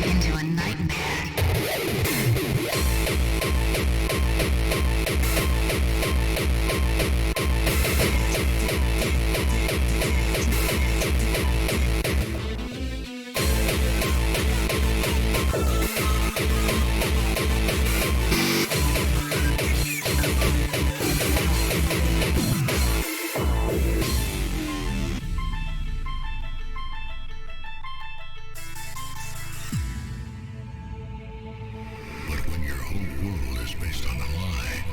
Into a nightmare. But when your whole world is based on a lie,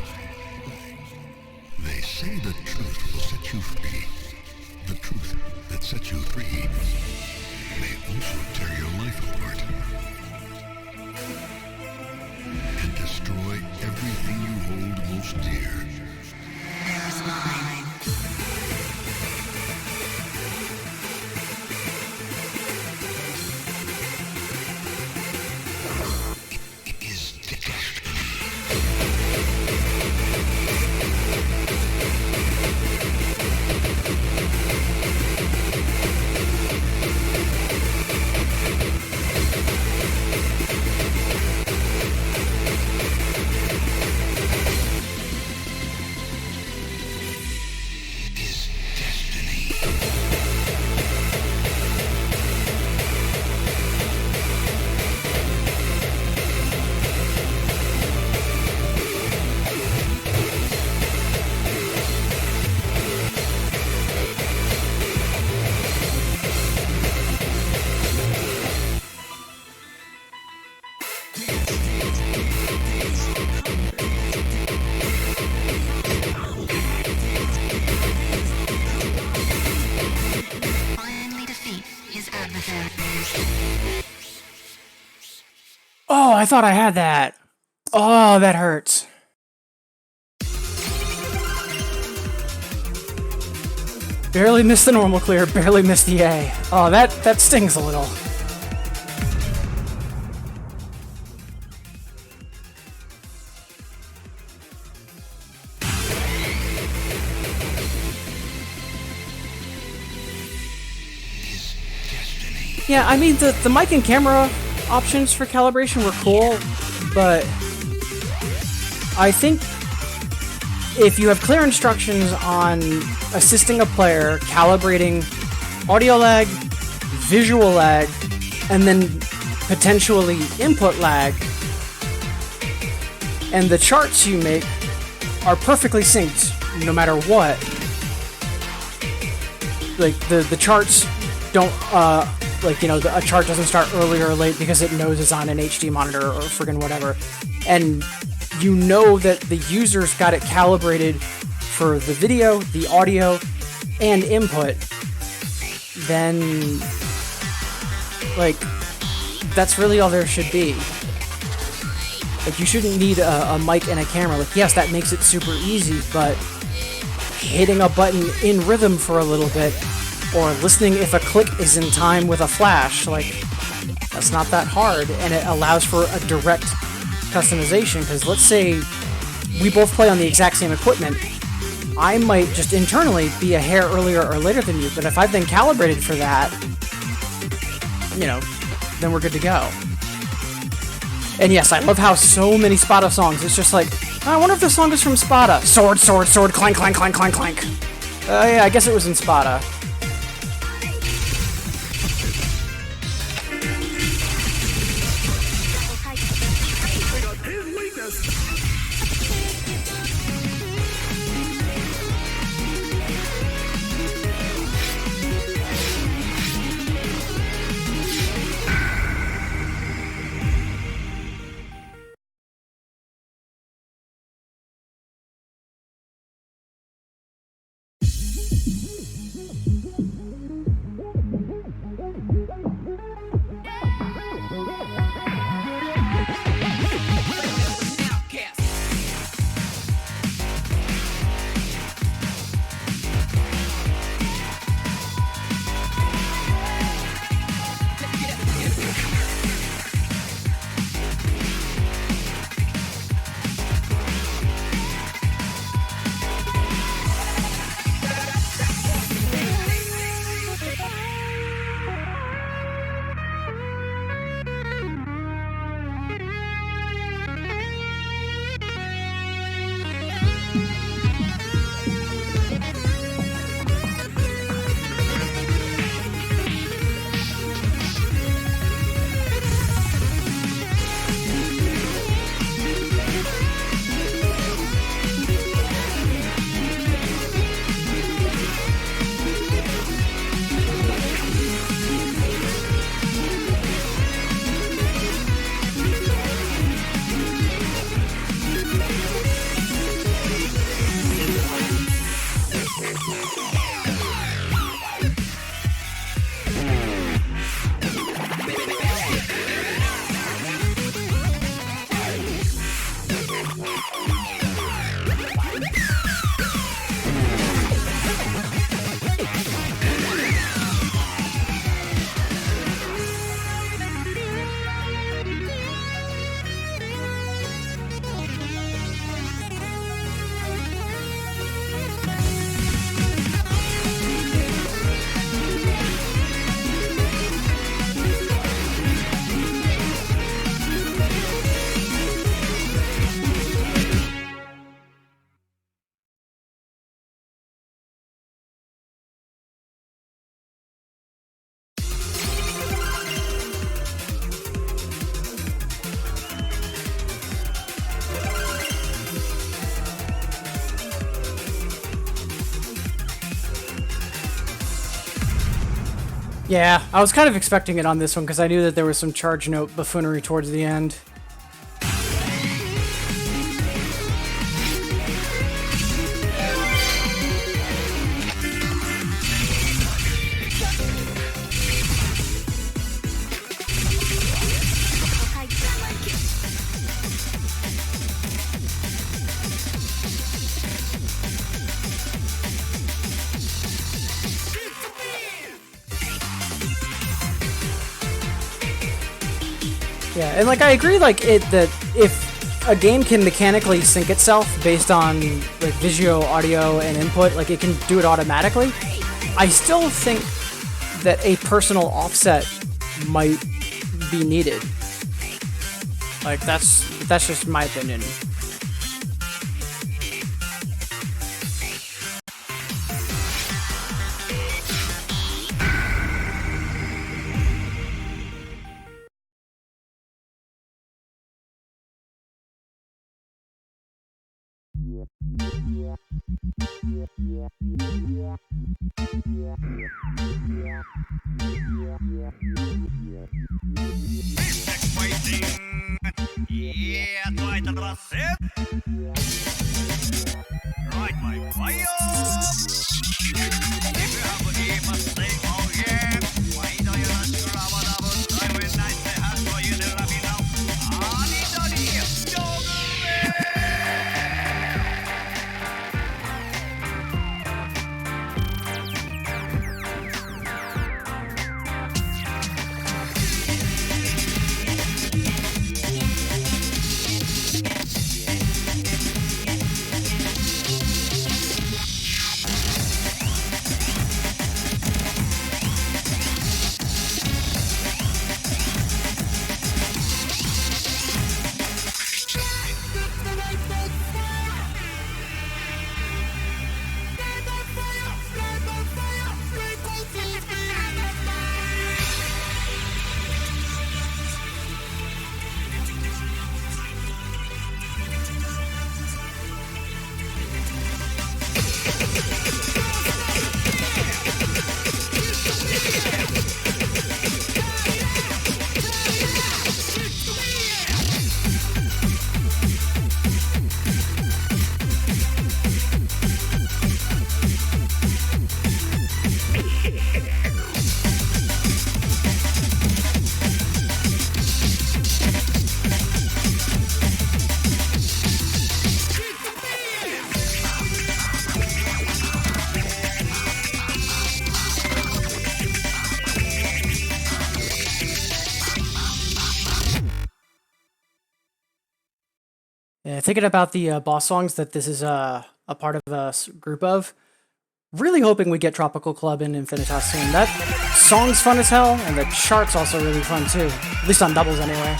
they say the truth will set you free. The truth that sets you free may also tear your life apart and destroy everything you hold most dear. There's mine. It is destiny. It is destiny. Finally defeat his adversaries. Oh, I thought I had that. Oh, that hurts. Barely missed the normal clear, barely missed the A. Oh, that stings a little. Yeah, I mean, the mic and camera options for calibration were cool, but I think if you have clear instructions on assisting a player calibrating audio lag, visual lag, and then potentially input lag, and the charts you make are perfectly synced no matter what, like the charts don't like, you know, a chart doesn't start early or late because it knows it's on an HD monitor or friggin' whatever. And you know that the user's got it calibrated for the video, the audio, and input, then, like, that's really all there should be. Like, you shouldn't need a mic and a camera. Like, yes, that makes it super easy, but hitting a button in rhythm for a little bit, or listening if a click is in time with a flash, like, that's not that hard, and it allows for a direct customization, because let's say we both play on the exact same equipment, I might just internally be a hair earlier or later than you, but if I've been calibrated for that, you know, then we're good to go. And yes, I love how so many Spada songs, it's just like, I wonder if this song is from Spada. Sword, sword, sword, clank, clank, clank, clank, clank. Yeah, I guess it was in Spada. Yeah, I was kind of expecting it on this one because I knew that there was some charge note buffoonery towards the end. Yeah, and like I agree, like that if a game can mechanically sync itself based on like visual, audio, and input, like it can do it automatically. I still think that a personal offset might be needed. Like that's just my opinion. Fighting. Yeah, try to trust it. Right, my fire. If you have a game, mistake, oh yeah. Why do you not grab a double time when I say has for you to love me now? Anybody, Yeah, thinking about the boss songs that this is a part of a group of, really hoping we get Tropical Club in Infinitas soon. That song's fun as hell, and the chart's also really fun too. At least on doubles anyway.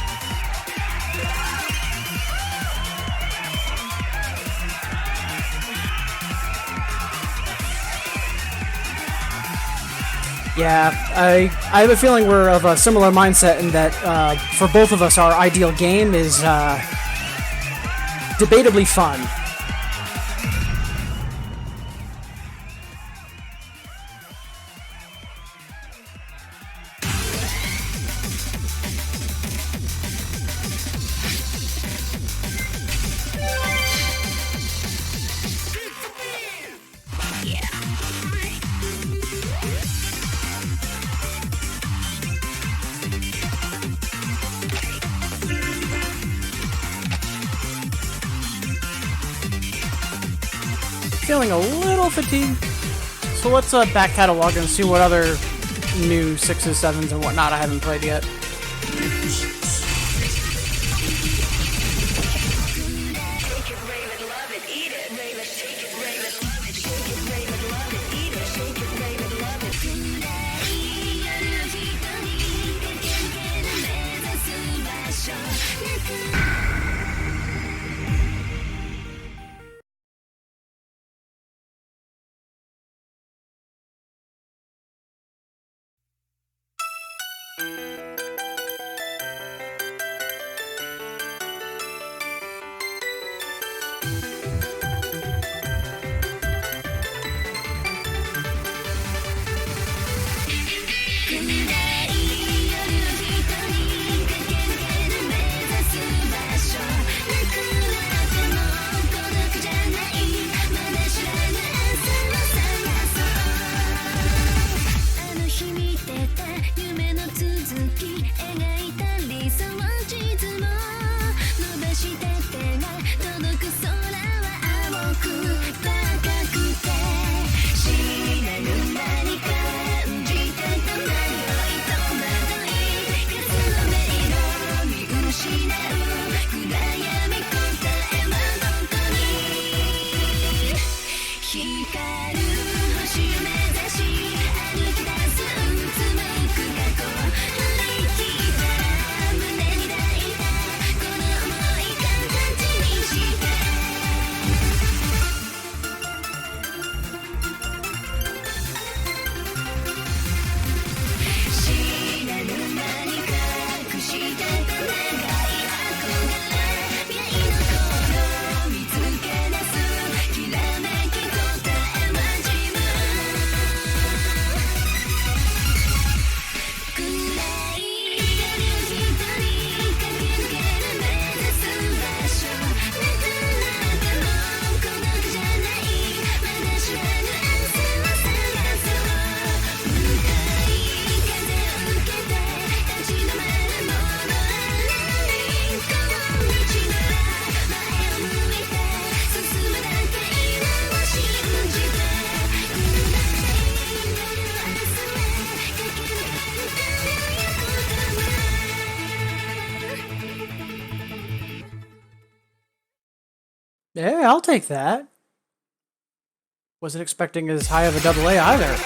Yeah, I have a feeling we're of a similar mindset in that for both of us, our ideal game is debatably fun. Feeling a little fatigued, so let's back catalog and see what other new 6s, 7s, and whatnot I haven't played yet. Hey, I'll take that. Wasn't expecting as high of a double A either.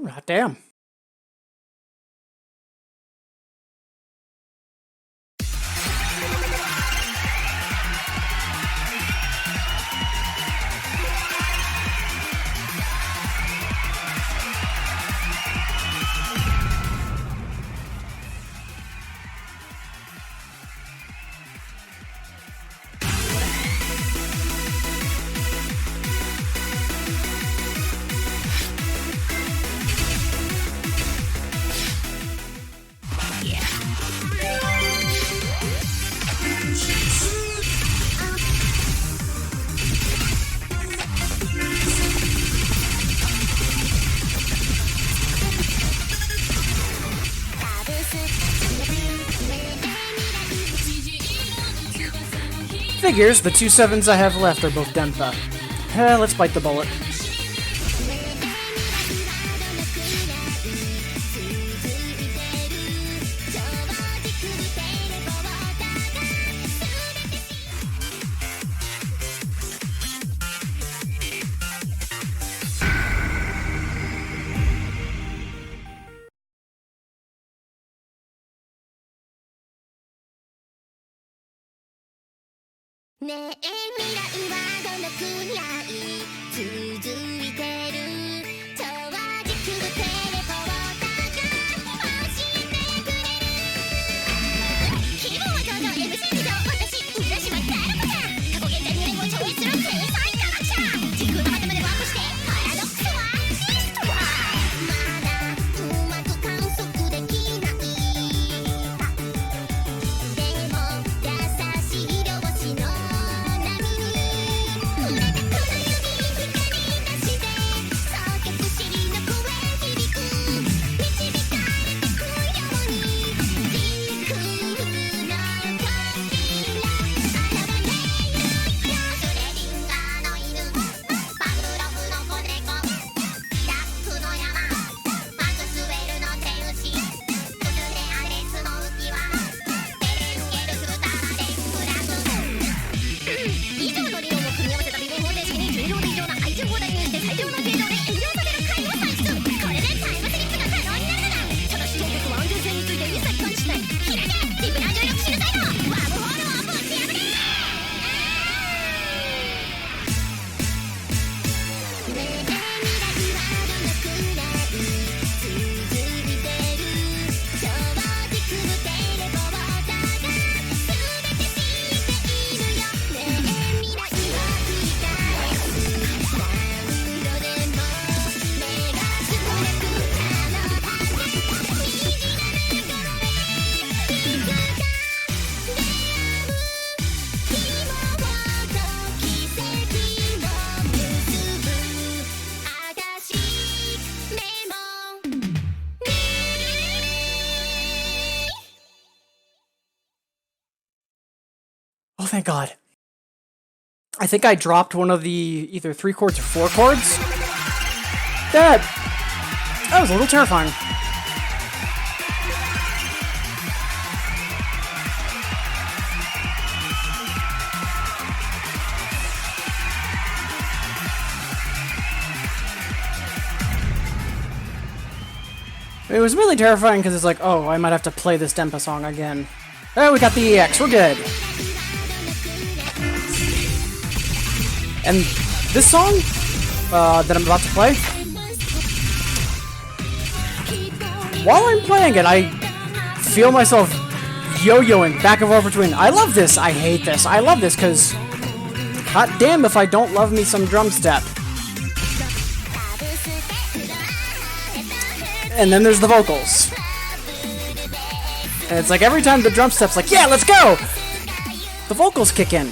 Hot damn. Figures, the 2 sevens I have left are both Denpa. Let's bite the bullet.「ねえ未来はどのくらい続いてる」「超時空テレポーターが教えてくれる」「希望は上々 MC 以上私浦島太郎子ちゃん」「過去現在未来を超越する天才科学者」thank God. I think I dropped one of the either 3 chords or 4 chords. That was a little terrifying. It was really terrifying because it's like, oh, I might have to play this Dempa song again. Oh, we got the EX, we're good. And this song that I'm about to play, while I'm playing it, I feel myself yo-yoing back and forth between, I love this, I hate this, I love this, because hot damn if I don't love me some drum step. And then there's the vocals. And it's like every time the drum step's like, yeah, let's go! The vocals kick in.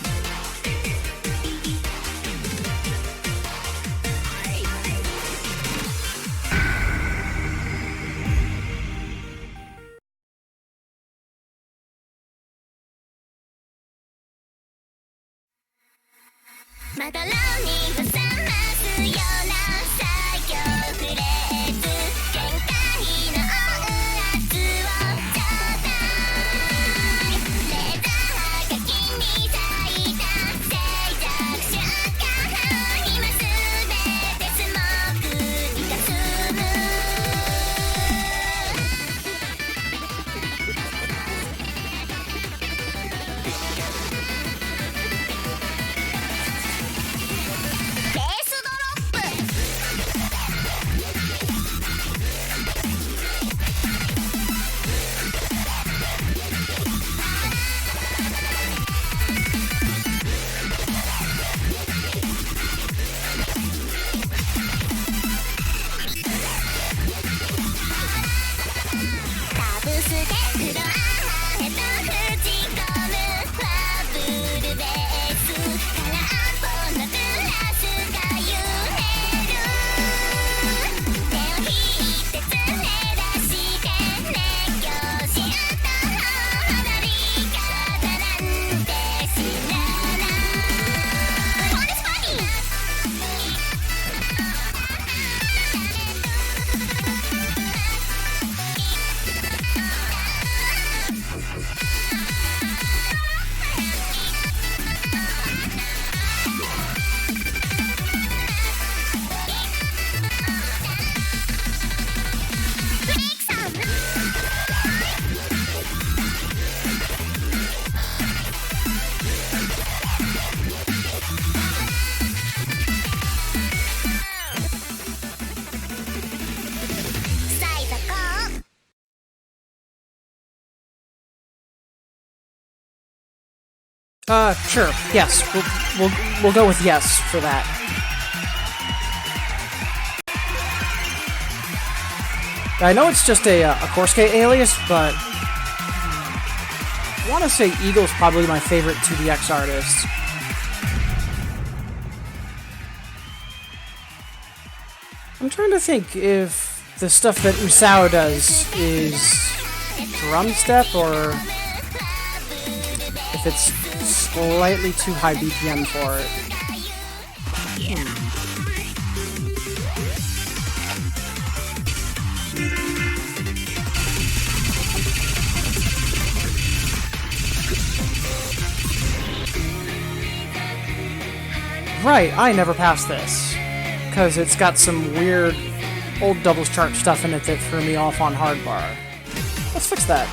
Sure. Yes. We'll go with yes for that. I know it's just a Korsuke alias, but I want to say Eagle's probably my favorite 2DX artist. I'm trying to think if the stuff that Usao does is drum step or if it's slightly too high BPM for it. Right, I never passed this, because it's got some weird old doubles chart stuff in it that threw me off on hardbar. Let's fix that.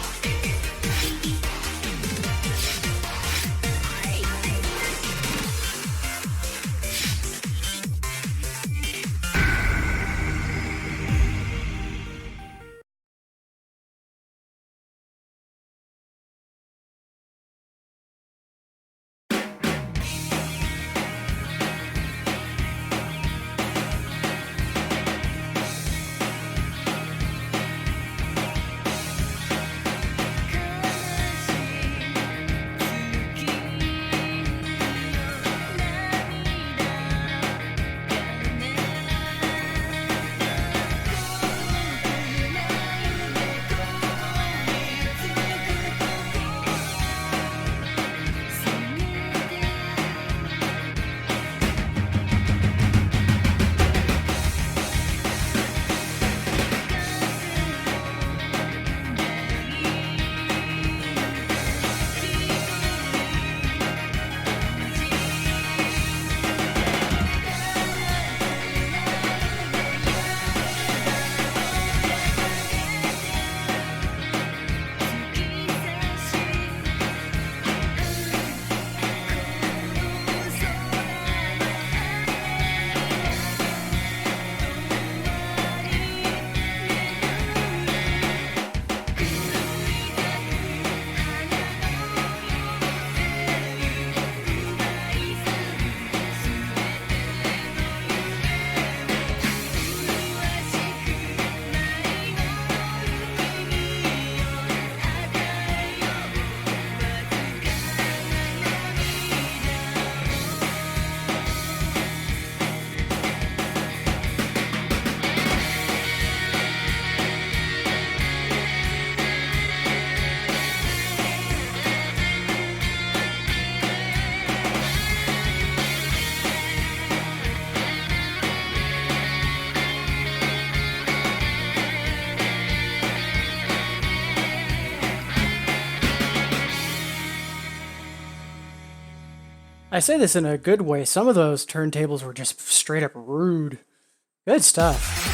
I say this in a good way. Some of those turntables were just straight up rude. Good stuff.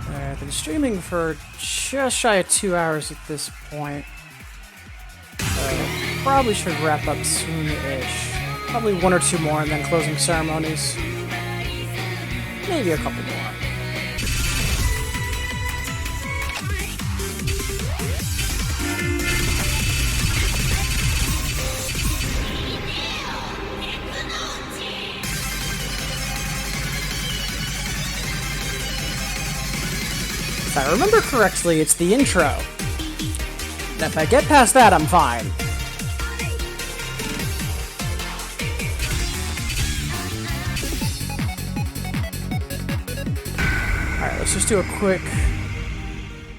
I've been streaming for just shy of 2 hours at this point. Probably should wrap up soon-ish. Probably 1 or 2 more and then closing ceremonies. Maybe a couple more. If I remember correctly, it's the intro. And if I get past that, I'm fine. Alright, let's just do a quick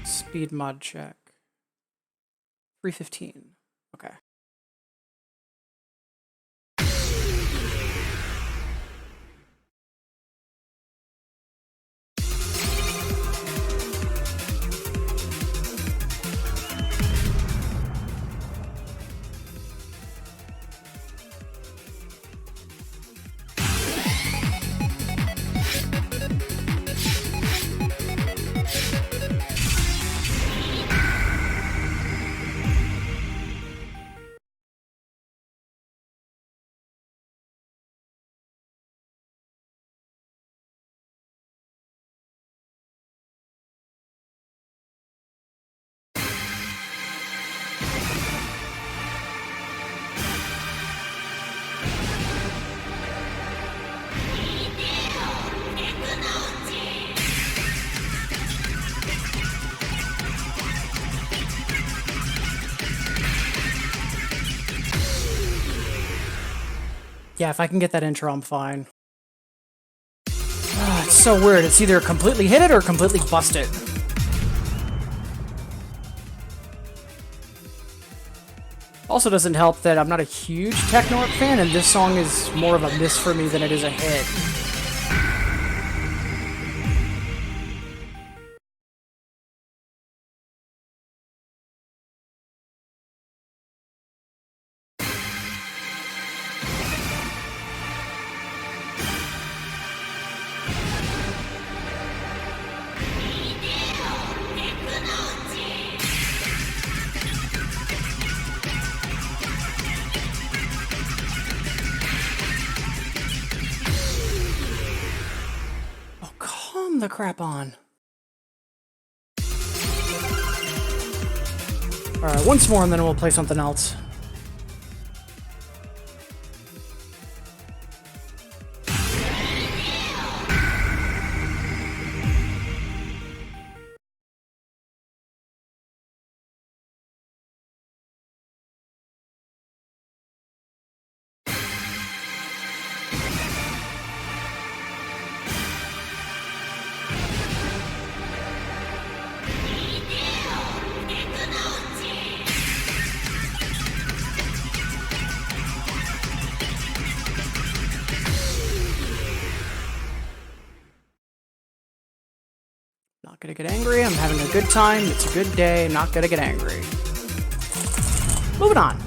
speed mod check. 315. Okay. Yeah, if I can get that intro, I'm fine. It's so weird. It's either completely hit it or completely bust it. Also doesn't help that I'm not a huge Technorp fan, and this song is more of a miss for me than it is a hit. The crap on. Alright, once more and then we'll play something else. Not gonna get angry, I'm having a good time, it's a good day, I'm not gonna get angry. Moving on.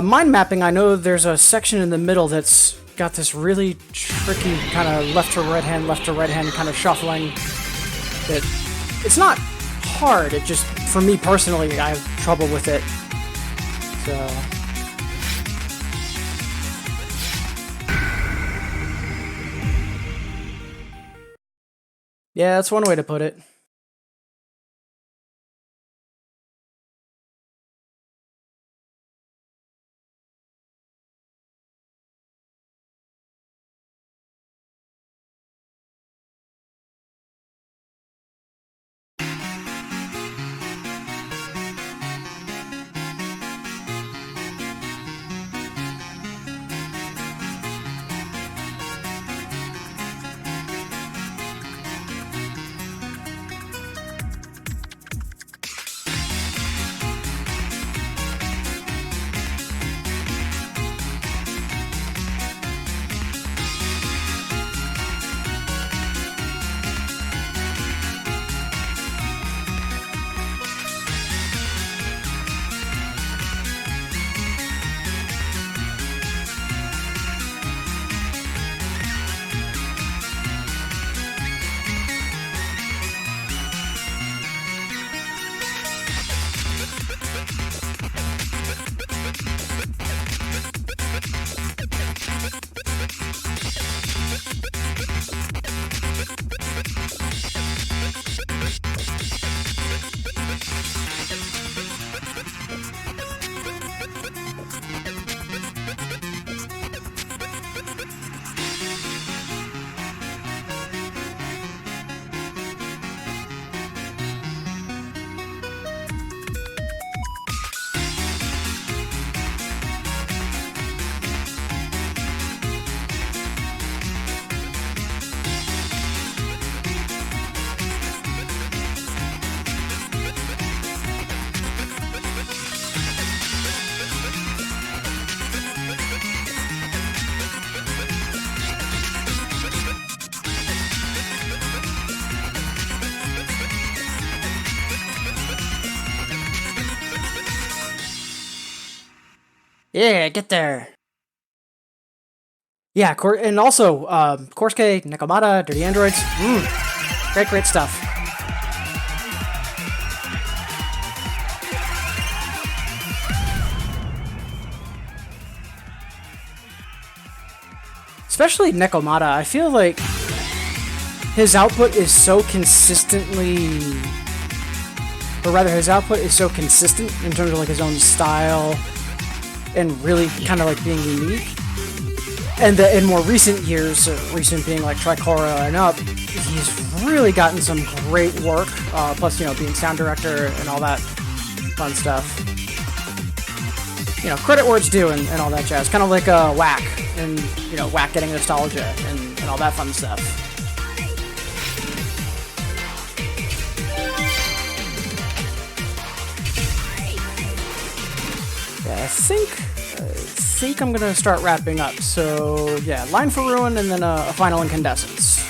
Mind mapping, I know there's a section in the middle that's got this really tricky kind of left to right hand kind of shuffling. It's not hard, it just, for me personally, I have trouble with it. So... yeah, that's one way to put it. Yeah, get there. Yeah, and also Korsuke, Nekomata, Dirty Androids. Great stuff. Especially Nekomata, I feel like his output is so consistently, or rather his output is so consistent in terms of like his own style and really kind of like being unique. And in more recent years, recent being like Tricora and up, he's really gotten some great work, plus, you know, being sound director and all that fun stuff. You know, credit where it's due and all that jazz. Kind of like Whack, and, you know, Whack getting nostalgia and all that fun stuff. Yeah, I think I'm gonna start wrapping up. So yeah, Line for Ruin and then a final incandescence.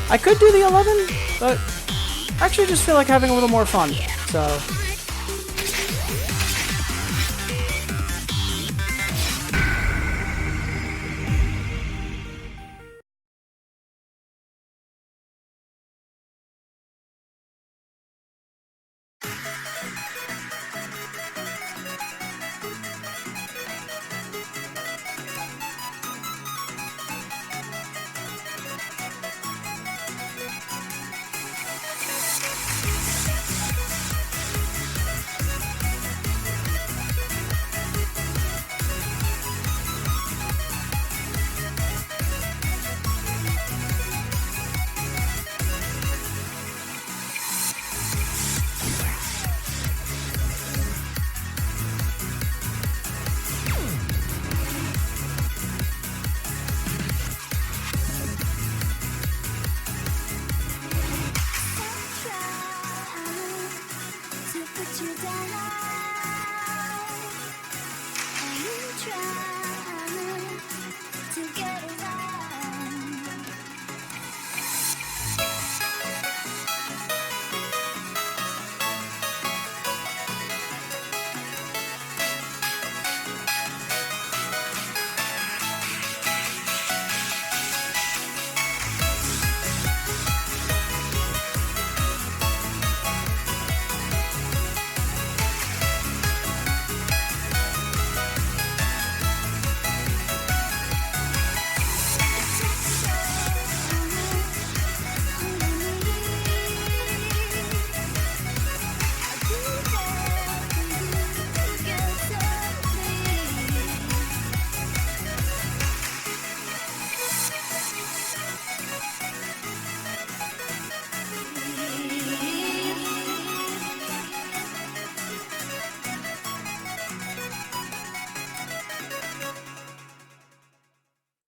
I could do the 11, but I actually just feel like having a little more fun. So.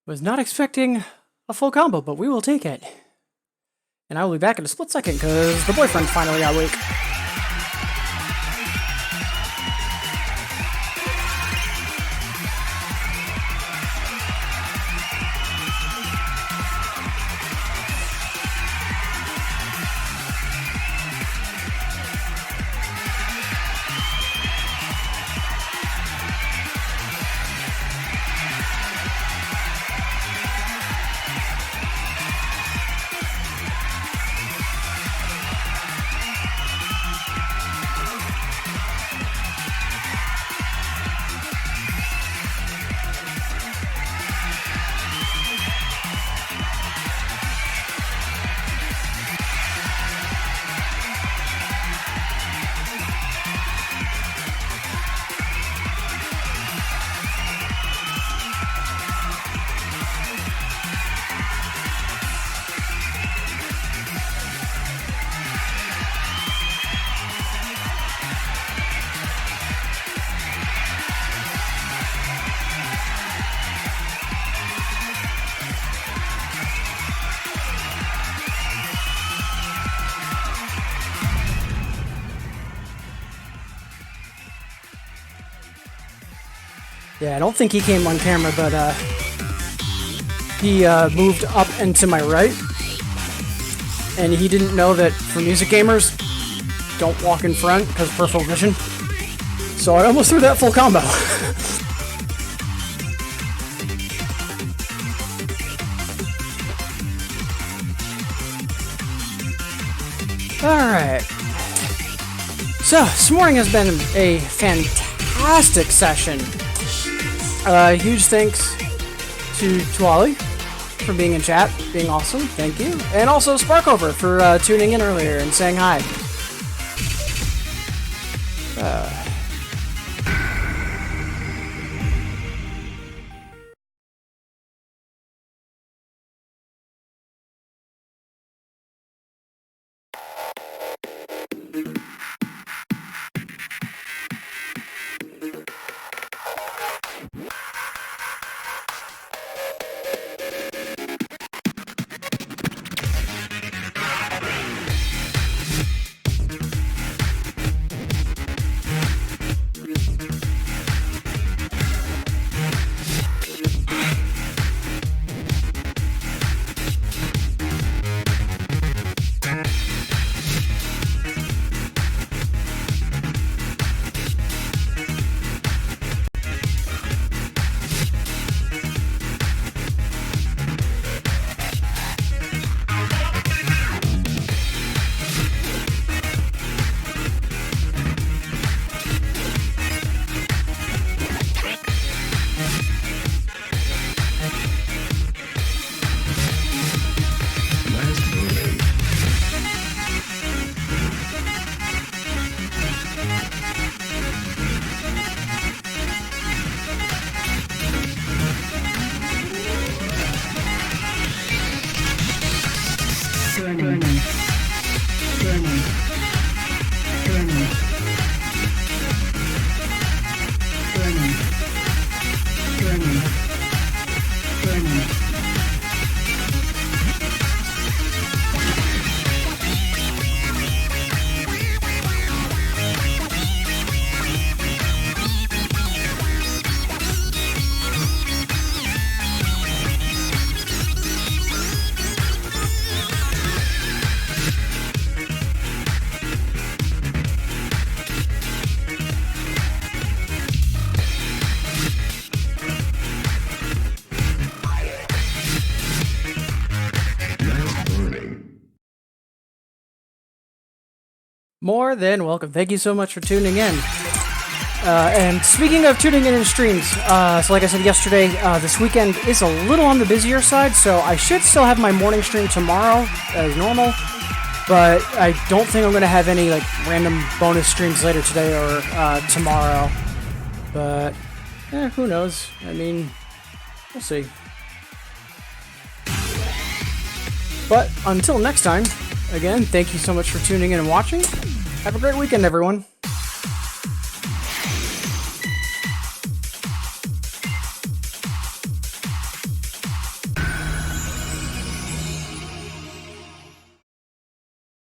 Was not expecting a full combo, but we will take it. And I will be back in a split second, because the boyfriend's finally awake. Yeah, I don't think he came on camera, but He moved up and to my right, and he didn't know that for music gamers, don't walk in front because peripheral vision. So I almost threw that full combo. Alright. So, this morning has been a fantastic session. Huge thanks to Twali for being in chat, being awesome, thank you. And also Sparkover for tuning in earlier and saying hi. More than welcome. Thank you so much for tuning in. And speaking of tuning in streams, so like I said yesterday, this weekend is a little on the busier side, so I should still have my morning stream tomorrow as normal, but I don't think I'm going to have any like random bonus streams later today or tomorrow. But who knows? I mean, we'll see. But until next time, again, thank you so much for tuning in and watching. Have a great weekend, everyone.